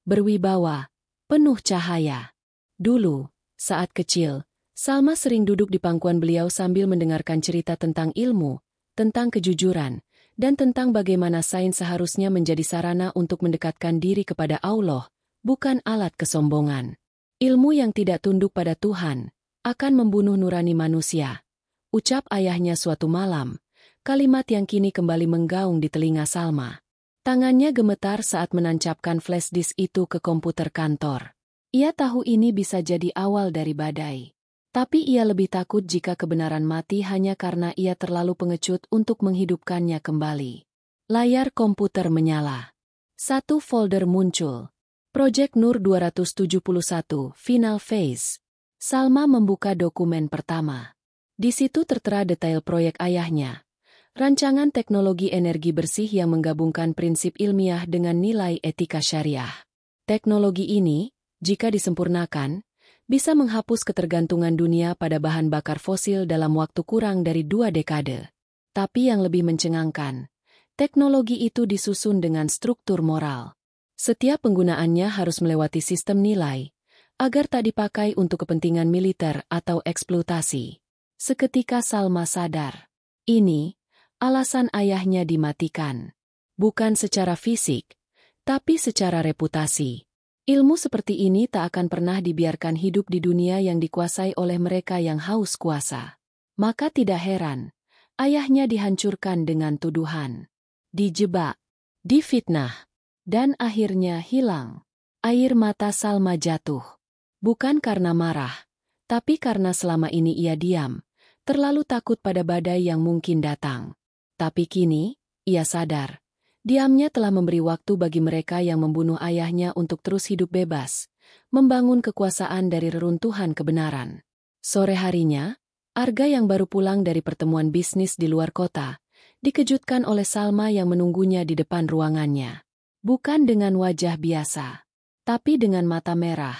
Speaker 1: berwibawa, penuh cahaya. Dulu, saat kecil, Salma sering duduk di pangkuan beliau sambil mendengarkan cerita tentang ilmu, tentang kejujuran, dan tentang bagaimana sains seharusnya menjadi sarana untuk mendekatkan diri kepada Allah, bukan alat kesombongan. Ilmu yang tidak tunduk pada Tuhan akan membunuh nurani manusia. Ucap ayahnya suatu malam, kalimat yang kini kembali menggaung di telinga Salma. Tangannya gemetar saat menancapkan flash disk itu ke komputer kantor. Ia tahu ini bisa jadi awal dari badai. Tapi ia lebih takut jika kebenaran mati hanya karena ia terlalu pengecut untuk menghidupkannya kembali. Layar komputer menyala. Satu folder muncul. Project Nur 271, Final Phase. Salma membuka dokumen pertama. Di situ tertera detail proyek ayahnya. Rancangan teknologi energi bersih yang menggabungkan prinsip ilmiah dengan nilai etika syariah. Teknologi ini, jika disempurnakan, bisa menghapus ketergantungan dunia pada bahan bakar fosil dalam waktu kurang dari 2 dekade. Tapi yang lebih mencengangkan, teknologi itu disusun dengan struktur moral. Setiap penggunaannya harus melewati sistem nilai, agar tak dipakai untuk kepentingan militer atau eksploitasi. Seketika Salma sadar. Ini, alasan ayahnya dimatikan. Bukan secara fisik, tapi secara reputasi. Ilmu seperti ini tak akan pernah dibiarkan hidup di dunia yang dikuasai oleh mereka yang haus kuasa. Maka tidak heran, ayahnya dihancurkan dengan tuduhan. Dijebak, difitnah, dan akhirnya hilang. Air mata Salma jatuh. Bukan karena marah, tapi karena selama ini ia diam, terlalu takut pada badai yang mungkin datang. Tapi kini, ia sadar. Diamnya telah memberi waktu bagi mereka yang membunuh ayahnya untuk terus hidup bebas, membangun kekuasaan dari reruntuhan kebenaran. Sore harinya, Arga yang baru pulang dari pertemuan bisnis di luar kota, dikejutkan oleh Salma yang menunggunya di depan ruangannya. Bukan dengan wajah biasa, tapi dengan mata merah,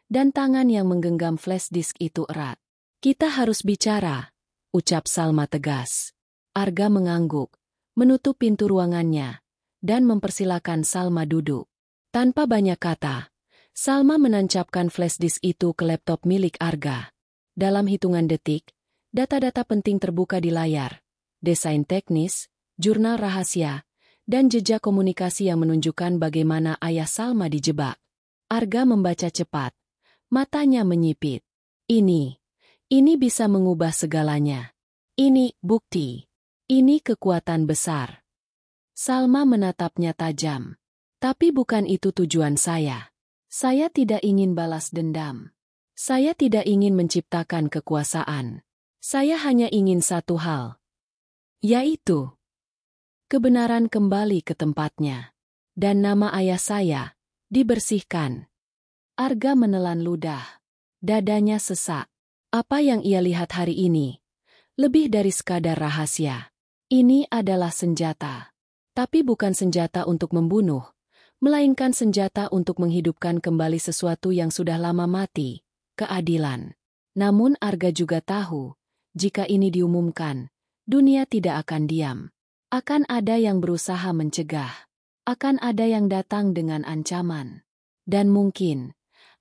Speaker 1: dan tangan yang menggenggam flash disk itu erat. "Kita harus bicara," ucap Salma tegas. Arga mengangguk, menutup pintu ruangannya, dan mempersilakan Salma duduk. Tanpa banyak kata, Salma menancapkan flash disk itu ke laptop milik Arga. Dalam hitungan detik, data-data penting terbuka di layar. Desain teknis, jurnal rahasia, dan jejak komunikasi yang menunjukkan bagaimana ayah Salma dijebak. Arga membaca cepat. Matanya menyipit. Ini bisa mengubah segalanya. Ini bukti. Ini kekuatan besar. Salma menatapnya tajam. Tapi bukan itu tujuan saya. Saya tidak ingin balas dendam. Saya tidak ingin menciptakan kekuasaan. Saya hanya ingin satu hal. Yaitu, kebenaran kembali ke tempatnya. Dan nama ayah saya, dibersihkan. Arga menelan ludah. Dadanya sesak. Apa yang ia lihat hari ini? Lebih dari sekadar rahasia. Ini adalah senjata. Tapi bukan senjata untuk membunuh, melainkan senjata untuk menghidupkan kembali sesuatu yang sudah lama mati, keadilan. Namun Arga juga tahu, jika ini diumumkan, dunia tidak akan diam. Akan ada yang berusaha mencegah. Akan ada yang datang dengan ancaman. Dan mungkin,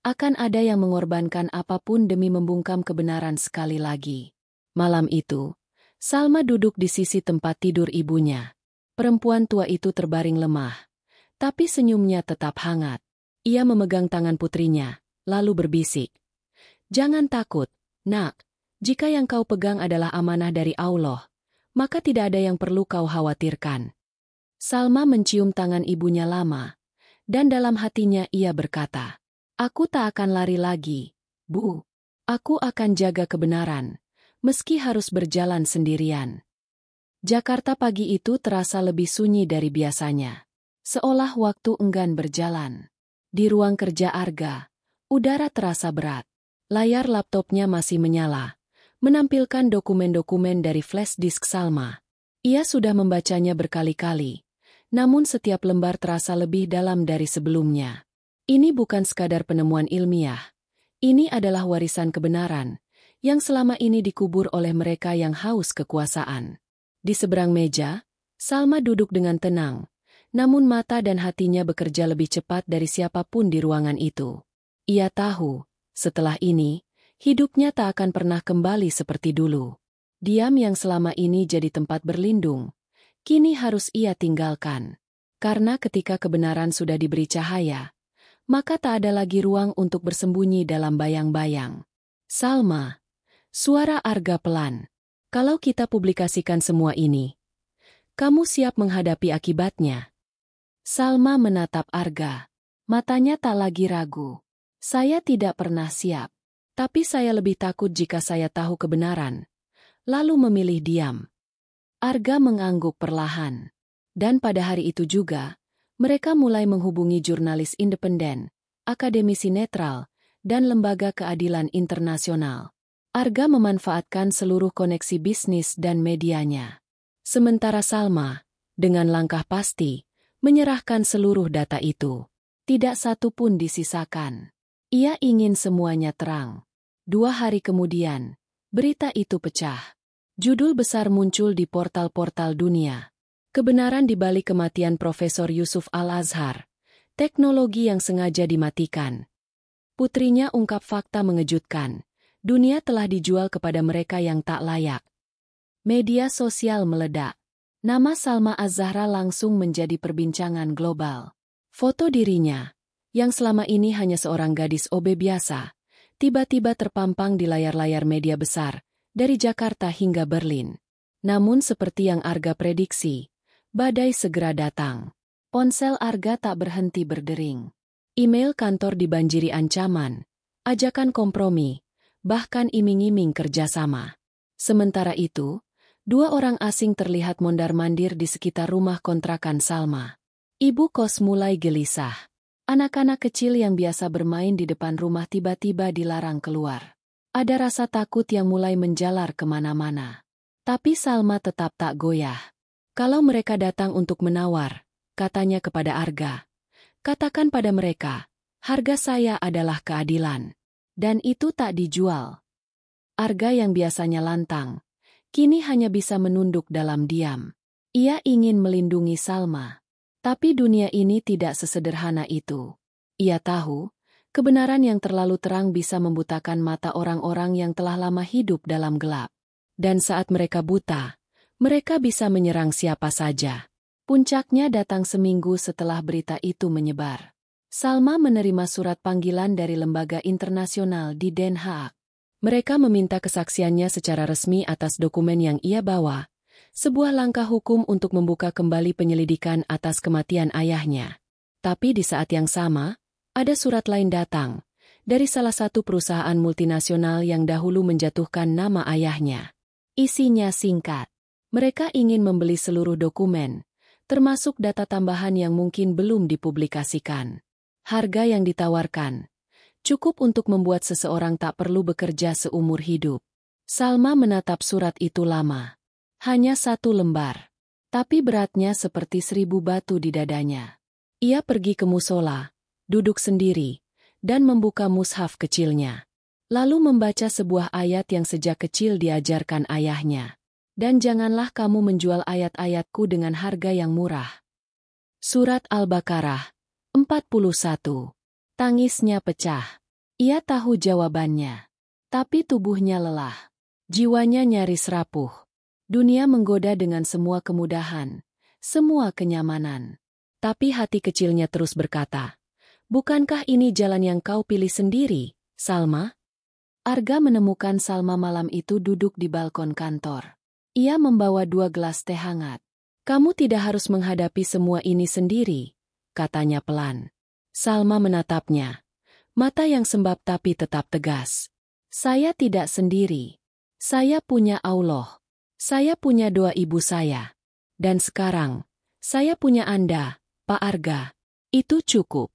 Speaker 1: akan ada yang mengorbankan apapun demi membungkam kebenaran sekali lagi. Malam itu, Salma duduk di sisi tempat tidur ibunya. Perempuan tua itu terbaring lemah, tapi senyumnya tetap hangat. Ia memegang tangan putrinya, lalu berbisik. "Jangan takut, nak. Jika yang kau pegang adalah amanah dari Allah, maka tidak ada yang perlu kau khawatirkan." Salma mencium tangan ibunya lama, dan dalam hatinya ia berkata, "Aku tak akan lari lagi, Bu. Aku akan jaga kebenaran, meski harus berjalan sendirian." Jakarta pagi itu terasa lebih sunyi dari biasanya. Seolah waktu enggan berjalan. Di ruang kerja Arga, udara terasa berat. Layar laptopnya masih menyala, menampilkan dokumen-dokumen dari flash disk Salma. Ia sudah membacanya berkali-kali, namun setiap lembar terasa lebih dalam dari sebelumnya. Ini bukan sekadar penemuan ilmiah. Ini adalah warisan kebenaran, yang selama ini dikubur oleh mereka yang haus kekuasaan. Di seberang meja, Salma duduk dengan tenang, namun mata dan hatinya bekerja lebih cepat dari siapapun di ruangan itu. Ia tahu, setelah ini, hidupnya tak akan pernah kembali seperti dulu. Diam yang selama ini jadi tempat berlindung, kini harus ia tinggalkan. Karena ketika kebenaran sudah diberi cahaya, maka tak ada lagi ruang untuk bersembunyi dalam bayang-bayang. "Salma," suara Arga pelan. "Kalau kita publikasikan semua ini, kamu siap menghadapi akibatnya?" Salma menatap Arga. Matanya tak lagi ragu. "Saya tidak pernah siap. Tapi saya lebih takut jika saya tahu kebenaran, lalu memilih diam." Arga mengangguk perlahan. Dan pada hari itu juga, mereka mulai menghubungi jurnalis independen, akademisi netral, dan lembaga keadilan internasional. Arga memanfaatkan seluruh koneksi bisnis dan medianya. Sementara Salma, dengan langkah pasti, menyerahkan seluruh data itu. Tidak satu pun disisakan. Ia ingin semuanya terang. 2 hari kemudian, berita itu pecah. Judul besar muncul di portal-portal dunia. Kebenaran di balik kematian Profesor Yusuf Al-Azhar. Teknologi yang sengaja dimatikan. Putrinya ungkap fakta mengejutkan. Dunia telah dijual kepada mereka yang tak layak. Media sosial meledak. Nama Salma Az-Zahra langsung menjadi perbincangan global. Foto dirinya, yang selama ini hanya seorang gadis OB biasa, tiba-tiba terpampang di layar-layar media besar, dari Jakarta hingga Berlin. Namun seperti yang Arga prediksi, badai segera datang. Ponsel Arga tak berhenti berdering. Email kantor dibanjiri ancaman, ajakan kompromi, bahkan iming-iming kerjasama. Sementara itu, 2 orang asing terlihat mondar-mandir di sekitar rumah kontrakan Salma. Ibu kos mulai gelisah. Anak-anak kecil yang biasa bermain di depan rumah tiba-tiba dilarang keluar. Ada rasa takut yang mulai menjalar kemana-mana. Tapi Salma tetap tak goyah. "Kalau mereka datang untuk menawar," katanya kepada Arga, "katakan pada mereka, harga saya adalah keadilan. Dan itu tak dijual." Arga yang biasanya lantang, kini hanya bisa menunduk dalam diam. Ia ingin melindungi Salma. Tapi dunia ini tidak sesederhana itu. Ia tahu, kebenaran yang terlalu terang bisa membutakan mata orang-orang yang telah lama hidup dalam gelap. Dan saat mereka buta, mereka bisa menyerang siapa saja. Puncaknya datang seminggu setelah berita itu menyebar. Salma menerima surat panggilan dari lembaga internasional di Den Haag. Mereka meminta kesaksiannya secara resmi atas dokumen yang ia bawa, sebuah langkah hukum untuk membuka kembali penyelidikan atas kematian ayahnya. Tapi di saat yang sama, ada surat lain datang, dari salah satu perusahaan multinasional yang dahulu menjatuhkan nama ayahnya. Isinya singkat. Mereka ingin membeli seluruh dokumen, termasuk data tambahan yang mungkin belum dipublikasikan. Harga yang ditawarkan, Cukup untuk membuat seseorang tak perlu bekerja seumur hidup. Salma menatap surat itu lama. Hanya 1 lembar. Tapi beratnya seperti 1000 batu di dadanya. Ia pergi ke musola, duduk sendiri, dan membuka mushaf kecilnya. Lalu membaca sebuah ayat yang sejak kecil diajarkan ayahnya. Dan janganlah kamu menjual ayat-ayatku dengan harga yang murah. Surat Al-Baqarah 41. Tangisnya pecah. Ia tahu jawabannya. Tapi tubuhnya lelah. Jiwanya nyaris rapuh. Dunia menggoda dengan semua kemudahan, semua kenyamanan. Tapi hati kecilnya terus berkata, bukankah ini jalan yang kau pilih sendiri, Salma? Arga menemukan Salma malam itu duduk di balkon kantor. Ia membawa 2 gelas teh hangat. Kamu tidak harus menghadapi semua ini sendiri, katanya pelan. Salma menatapnya. Mata yang sembab tapi tetap tegas. Saya tidak sendiri. Saya punya Allah. Saya punya doa ibu saya. Dan sekarang, saya punya Anda, Pak Arga. Itu cukup.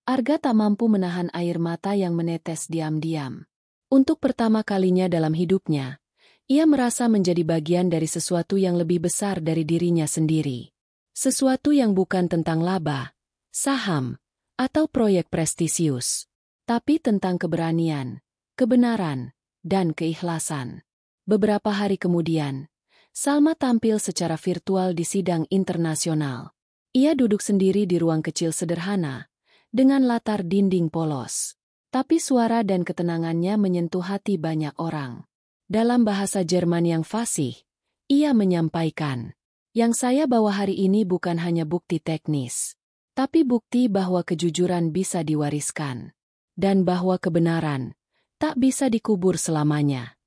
Speaker 1: Arga tak mampu menahan air mata yang menetes diam-diam. Untuk pertama kalinya dalam hidupnya, ia merasa menjadi bagian dari sesuatu yang lebih besar dari dirinya sendiri. Sesuatu yang bukan tentang laba, saham, atau proyek prestisius, tapi tentang keberanian, kebenaran, dan keikhlasan. Beberapa hari kemudian, Salma tampil secara virtual di sidang internasional. Ia duduk sendiri di ruang kecil sederhana, dengan latar dinding polos. Tapi suara dan ketenangannya menyentuh hati banyak orang. Dalam bahasa Jerman yang fasih, ia menyampaikan, yang saya bawa hari ini bukan hanya bukti teknis, tapi bukti bahwa kejujuran bisa diwariskan, dan bahwa kebenaran tak bisa dikubur selamanya.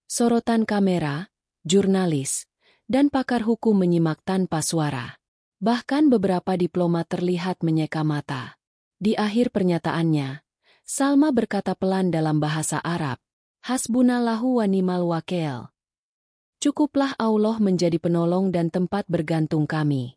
Speaker 1: Sorotan kamera, jurnalis, dan pakar hukum menyimak tanpa suara. Bahkan beberapa diplomat terlihat menyeka mata. Di akhir pernyataannya, Salma berkata pelan dalam bahasa Arab, Hasbunallahu wa ni'mal wakil. Cukuplah Allah menjadi penolong dan tempat bergantung kami.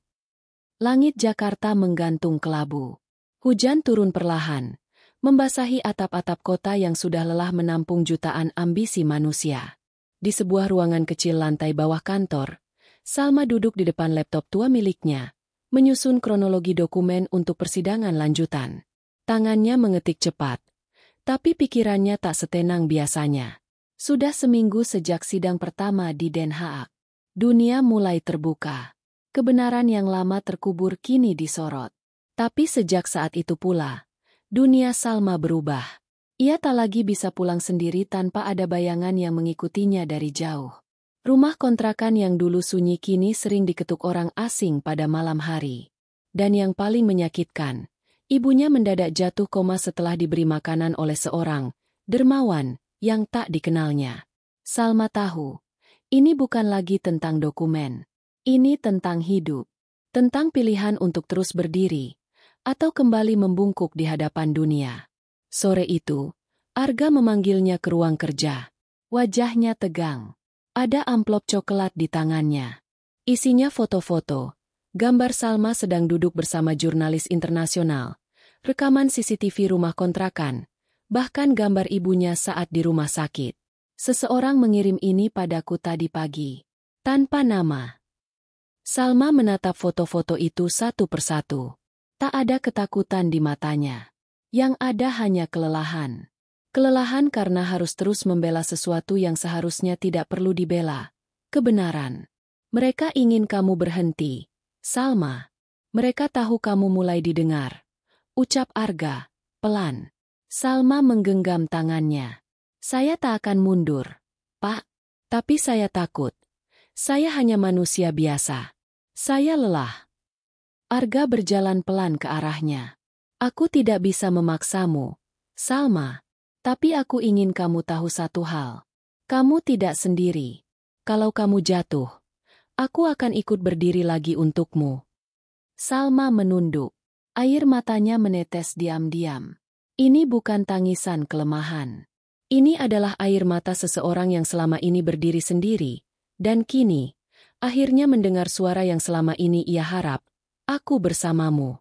Speaker 1: Langit Jakarta menggantung kelabu. Hujan turun perlahan, membasahi atap-atap kota yang sudah lelah menampung jutaan ambisi manusia. Di sebuah ruangan kecil lantai bawah kantor, Salma duduk di depan laptop tua miliknya, menyusun kronologi dokumen untuk persidangan lanjutan. Tangannya mengetik cepat, tapi pikirannya tak setenang biasanya. Sudah seminggu sejak sidang pertama di Den Haag. Dunia mulai terbuka. Kebenaran yang lama terkubur kini disorot. Tapi sejak saat itu pula, dunia Salma berubah. Ia tak lagi bisa pulang sendiri tanpa ada bayangan yang mengikutinya dari jauh. Rumah kontrakan yang dulu sunyi kini sering diketuk orang asing pada malam hari. Dan yang paling menyakitkan, ibunya mendadak jatuh koma setelah diberi makanan oleh seorang dermawan yang tak dikenalnya. Salma tahu, ini bukan lagi tentang dokumen. Ini tentang hidup, tentang pilihan untuk terus berdiri, atau kembali membungkuk di hadapan dunia. Sore itu, Arga memanggilnya ke ruang kerja. Wajahnya tegang. Ada amplop coklat di tangannya. Isinya foto-foto, gambar Salma sedang duduk bersama jurnalis internasional, rekaman CCTV rumah kontrakan, bahkan gambar ibunya saat di rumah sakit. Seseorang mengirim ini padaku tadi pagi, tanpa nama. Salma menatap foto-foto itu satu persatu. Tak ada ketakutan di matanya. Yang ada hanya kelelahan. Kelelahan karena harus terus membela sesuatu yang seharusnya tidak perlu dibela. Kebenaran. Mereka ingin kamu berhenti, Salma. Mereka tahu kamu mulai didengar. Ucap Arga, pelan. Salma menggenggam tangannya. Saya tak akan mundur, Pak. Tapi saya takut. Saya hanya manusia biasa. Saya lelah. Arga berjalan pelan ke arahnya. Aku tidak bisa memaksamu, Salma. Tapi aku ingin kamu tahu satu hal. Kamu tidak sendiri. Kalau kamu jatuh, aku akan ikut berdiri lagi untukmu. Salma menunduk. Air matanya menetes diam-diam. Ini bukan tangisan kelemahan. Ini adalah air mata seseorang yang selama ini berdiri sendiri. Dan kini, akhirnya mendengar suara yang selama ini ia harap, aku bersamamu.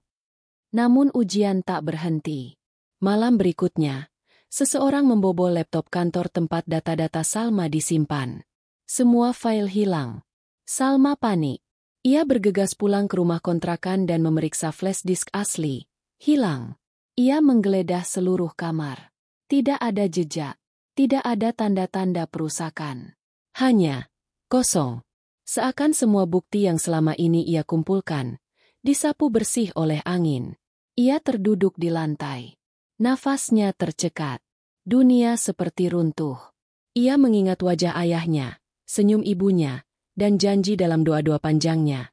Speaker 1: Namun ujian tak berhenti. Malam berikutnya, seseorang membobol laptop kantor tempat data-data Salma disimpan. Semua file hilang. Salma panik. Ia bergegas pulang ke rumah kontrakan dan memeriksa flash disk asli. Hilang. Ia menggeledah seluruh kamar. Tidak ada jejak. Tidak ada tanda-tanda perusakan. Hanya kosong. Seakan semua bukti yang selama ini ia kumpulkan disapu bersih oleh angin. Ia terduduk di lantai. Nafasnya tercekat. Dunia seperti runtuh. Ia mengingat wajah ayahnya, senyum ibunya, dan janji dalam doa-doa panjangnya.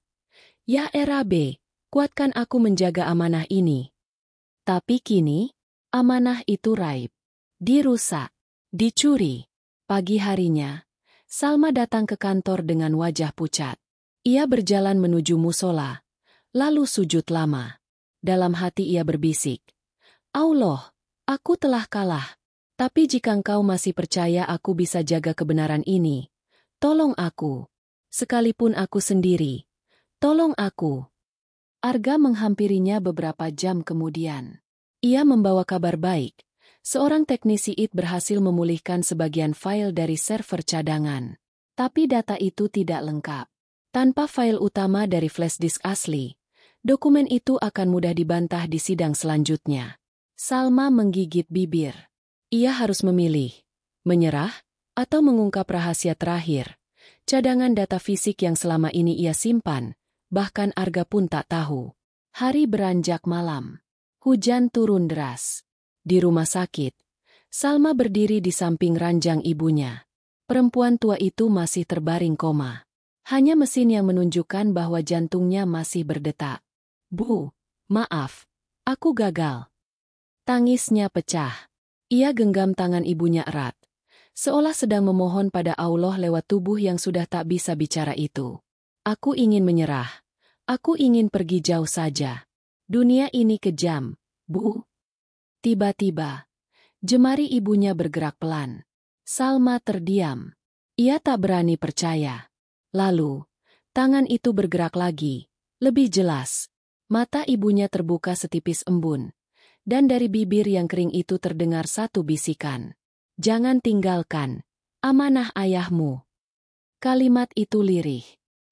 Speaker 1: Ya Rabb, kuatkan aku menjaga amanah ini. Tapi kini, amanah itu raib. Dirusak. Dicuri. Pagi harinya, Salma datang ke kantor dengan wajah pucat. Ia berjalan menuju musola, lalu sujud lama. Dalam hati ia berbisik, Allah, aku telah kalah. Tapi jika engkau masih percaya aku bisa jaga kebenaran ini, tolong aku. Sekalipun aku sendiri, tolong aku. Arga menghampirinya beberapa jam kemudian. Ia membawa kabar baik. Seorang teknisi IT berhasil memulihkan sebagian file dari server cadangan. Tapi data itu tidak lengkap. Tanpa file utama dari flash disk asli, dokumen itu akan mudah dibantah di sidang selanjutnya. Salma menggigit bibir. Ia harus memilih, menyerah, atau mengungkap rahasia terakhir. Cadangan data fisik yang selama ini ia simpan, bahkan Arga pun tak tahu. Hari beranjak malam. Hujan turun deras. Di rumah sakit, Salma berdiri di samping ranjang ibunya. Perempuan tua itu masih terbaring koma. Hanya mesin yang menunjukkan bahwa jantungnya masih berdetak. Bu, maaf, aku gagal. Tangisnya pecah. Ia genggam tangan ibunya erat, seolah sedang memohon pada Allah lewat tubuh yang sudah tak bisa bicara itu. Aku ingin menyerah. Aku ingin pergi jauh saja. Dunia ini kejam, Bu. Tiba-tiba, jemari ibunya bergerak pelan. Salma terdiam. Ia tak berani percaya. Lalu, tangan itu bergerak lagi, lebih jelas. Mata ibunya terbuka setipis embun. Dan dari bibir yang kering itu terdengar satu bisikan. Jangan tinggalkan amanah ayahmu. Kalimat itu lirih.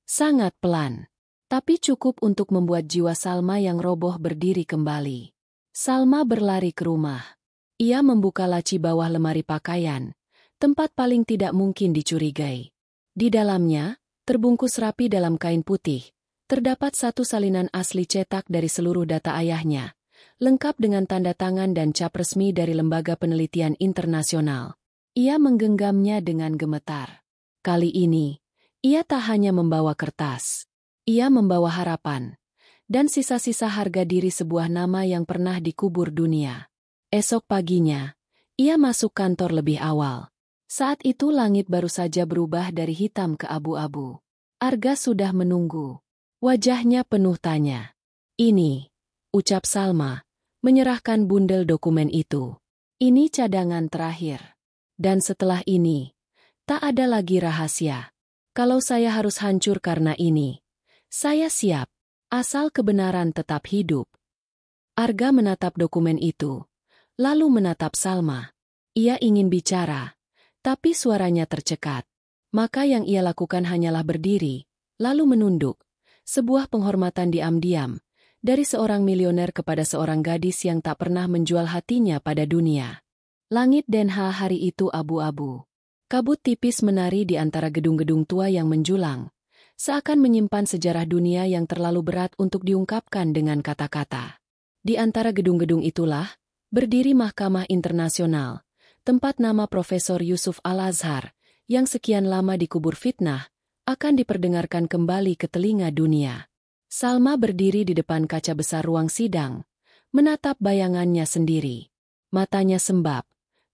Speaker 1: Sangat pelan. Tapi cukup untuk membuat jiwa Salma yang roboh berdiri kembali. Salma berlari ke rumah. Ia membuka laci bawah lemari pakaian, tempat paling tidak mungkin dicurigai. Di dalamnya, terbungkus rapi dalam kain putih, terdapat satu salinan asli cetak dari seluruh data ayahnya, lengkap dengan tanda tangan dan cap resmi dari lembaga penelitian internasional. Ia menggenggamnya dengan gemetar. Kali ini, ia tak hanya membawa kertas. Ia membawa harapan. Dan sisa-sisa harga diri sebuah nama yang pernah dikubur dunia. Esok paginya, ia masuk kantor lebih awal. Saat itu langit baru saja berubah dari hitam ke abu-abu. Arga sudah menunggu. Wajahnya penuh tanya. Ini, ucap Salma, menyerahkan bundel dokumen itu. Ini cadangan terakhir. Dan setelah ini, tak ada lagi rahasia. Kalau saya harus hancur karena ini, saya siap. Asal kebenaran tetap hidup. Arga menatap dokumen itu, lalu menatap Salma. Ia ingin bicara, tapi suaranya tercekat. Maka yang ia lakukan hanyalah berdiri, lalu menunduk. Sebuah penghormatan diam-diam, dari seorang milioner kepada seorang gadis yang tak pernah menjual hatinya pada dunia. Langit Den Haag hari itu abu-abu. Kabut tipis menari di antara gedung-gedung tua yang menjulang. Seakan menyimpan sejarah dunia yang terlalu berat untuk diungkapkan dengan kata-kata. Di antara gedung-gedung itulah, berdiri Mahkamah Internasional, tempat nama Profesor Yusuf Al-Azhar, yang sekian lama dikubur fitnah, akan diperdengarkan kembali ke telinga dunia. Salma berdiri di depan kaca besar ruang sidang, menatap bayangannya sendiri. Matanya sembab,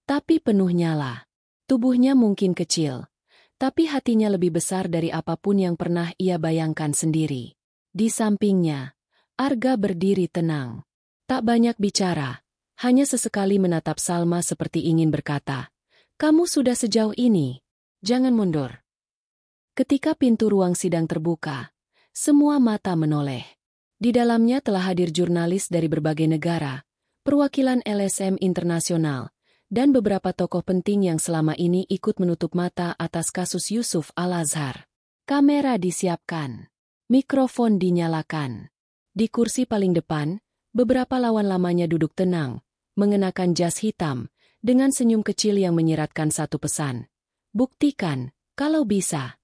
Speaker 1: tapi penuh nyala. Tubuhnya mungkin kecil, tapi hatinya lebih besar dari apapun yang pernah ia bayangkan sendiri. Di sampingnya, Arga berdiri tenang. Tak banyak bicara, hanya sesekali menatap Salma seperti ingin berkata, "Kamu sudah sejauh ini, jangan mundur." Ketika pintu ruang sidang terbuka, semua mata menoleh. Di dalamnya telah hadir jurnalis dari berbagai negara, perwakilan LSM internasional, dan beberapa tokoh penting yang selama ini ikut menutup mata atas kasus Yusuf Al-Azhar. Kamera disiapkan. Mikrofon dinyalakan. Di kursi paling depan, beberapa lawan lamanya duduk tenang, mengenakan jas hitam, dengan senyum kecil yang menyiratkan satu pesan. Buktikan, kalau bisa.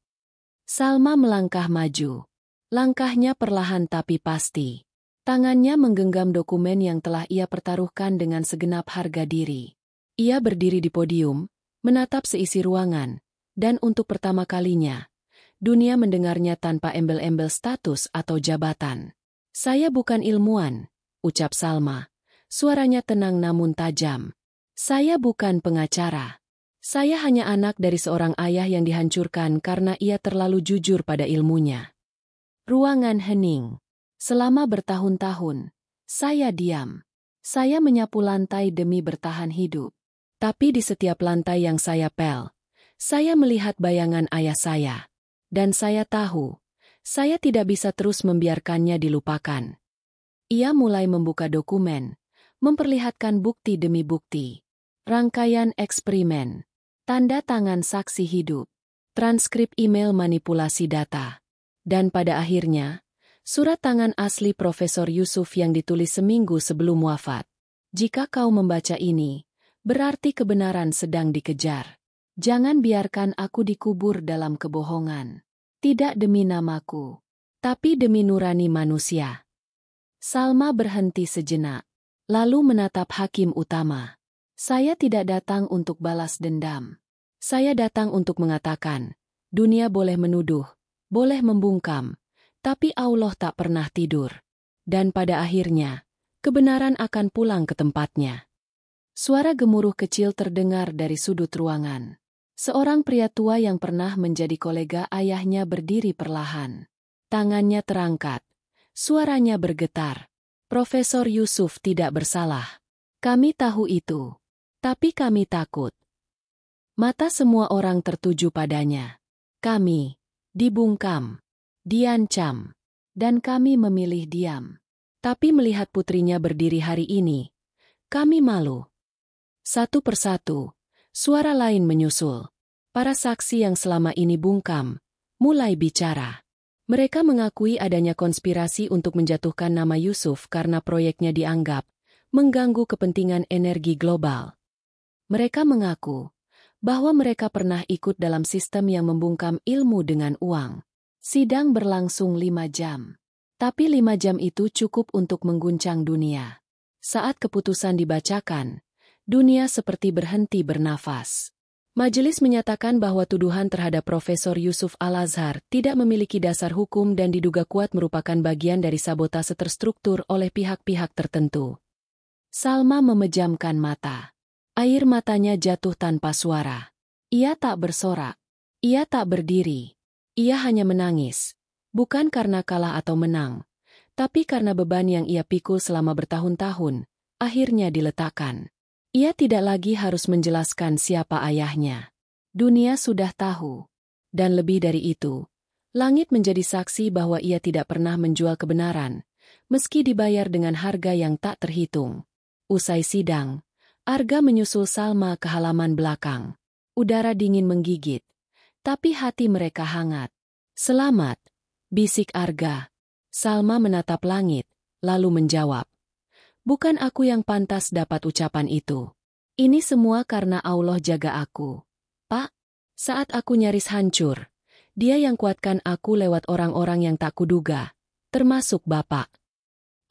Speaker 1: Salma melangkah maju. Langkahnya perlahan tapi pasti. Tangannya menggenggam dokumen yang telah ia pertaruhkan dengan segenap harga diri. Ia berdiri di podium, menatap seisi ruangan, dan untuk pertama kalinya, dunia mendengarnya tanpa embel-embel status atau jabatan. Saya bukan ilmuwan, ucap Salma. Suaranya tenang namun tajam. Saya bukan pengacara. Saya hanya anak dari seorang ayah yang dihancurkan karena ia terlalu jujur pada ilmunya. Ruangan hening. Selama bertahun-tahun, saya diam. Saya menyapu lantai demi bertahan hidup. Tapi di setiap lantai yang saya pel, saya melihat bayangan ayah saya. Dan saya tahu, saya tidak bisa terus membiarkannya dilupakan. Ia mulai membuka dokumen, memperlihatkan bukti demi bukti. Rangkaian eksperimen, tanda tangan saksi hidup, transkrip email manipulasi data. Dan pada akhirnya, surat tangan asli Profesor Yusuf yang ditulis seminggu sebelum wafat. Jika kau membaca ini, berarti kebenaran sedang dikejar. Jangan biarkan aku dikubur dalam kebohongan. Tidak demi namaku, tapi demi nurani manusia. Salma berhenti sejenak, lalu menatap hakim utama. Saya tidak datang untuk balas dendam. Saya datang untuk mengatakan, dunia boleh menuduh, boleh membungkam, tapi Allah tak pernah tidur. Dan pada akhirnya, kebenaran akan pulang ke tempatnya. Suara gemuruh kecil terdengar dari sudut ruangan. Seorang pria tua yang pernah menjadi kolega ayahnya berdiri perlahan. Tangannya terangkat. Suaranya bergetar. Profesor Yusuf tidak bersalah. Kami tahu itu. Tapi kami takut. Mata semua orang tertuju padanya. Kami dibungkam, diancam, dan kami memilih diam. Tapi melihat putrinya berdiri hari ini, kami malu. Satu persatu, suara lain menyusul. Para saksi yang selama ini bungkam, mulai bicara. Mereka mengakui adanya konspirasi untuk menjatuhkan nama Yusuf karena proyeknya dianggap mengganggu kepentingan energi global. Mereka mengaku bahwa mereka pernah ikut dalam sistem yang membungkam ilmu dengan uang. Sidang berlangsung 5 jam. Tapi 5 jam itu cukup untuk mengguncang dunia. Saat keputusan dibacakan, dunia seperti berhenti bernafas. Majelis menyatakan bahwa tuduhan terhadap Profesor Yusuf Al-Azhar tidak memiliki dasar hukum dan diduga kuat merupakan bagian dari sabotase terstruktur oleh pihak-pihak tertentu. Salma memejamkan mata. Air matanya jatuh tanpa suara. Ia tak bersorak. Ia tak berdiri. Ia hanya menangis. Bukan karena kalah atau menang, tapi karena beban yang ia pikul selama bertahun-tahun, akhirnya diletakkan. Ia tidak lagi harus menjelaskan siapa ayahnya. Dunia sudah tahu. Dan lebih dari itu, langit menjadi saksi bahwa ia tidak pernah menjual kebenaran, meski dibayar dengan harga yang tak terhitung. Usai sidang, Arga menyusul Salma ke halaman belakang. Udara dingin menggigit, tapi hati mereka hangat. Selamat, bisik Arga. Salma menatap langit, lalu menjawab. Bukan aku yang pantas dapat ucapan itu. Ini semua karena Allah jaga aku. Pak, saat aku nyaris hancur, Dia yang kuatkan aku lewat orang-orang yang tak kuduga, termasuk Bapak.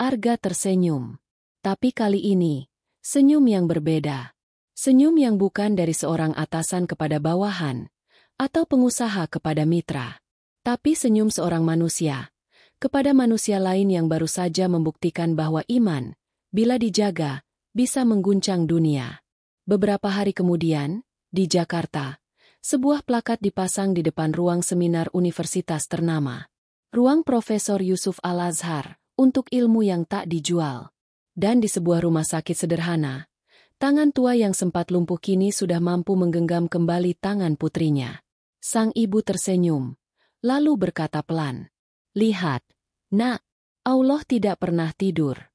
Speaker 1: Arga tersenyum. Tapi kali ini, senyum yang berbeda. Senyum yang bukan dari seorang atasan kepada bawahan, atau pengusaha kepada mitra. Tapi senyum seorang manusia, kepada manusia lain yang baru saja membuktikan bahwa iman, bila dijaga, bisa mengguncang dunia. Beberapa hari kemudian, di Jakarta, sebuah plakat dipasang di depan ruang seminar universitas ternama. Ruang Profesor Yusuf Al-Azhar, untuk ilmu yang tak dijual. Dan di sebuah rumah sakit sederhana, tangan tua yang sempat lumpuh kini sudah mampu menggenggam kembali tangan putrinya. Sang ibu tersenyum, lalu berkata pelan, "Lihat, Nak, Allah tidak pernah tidur."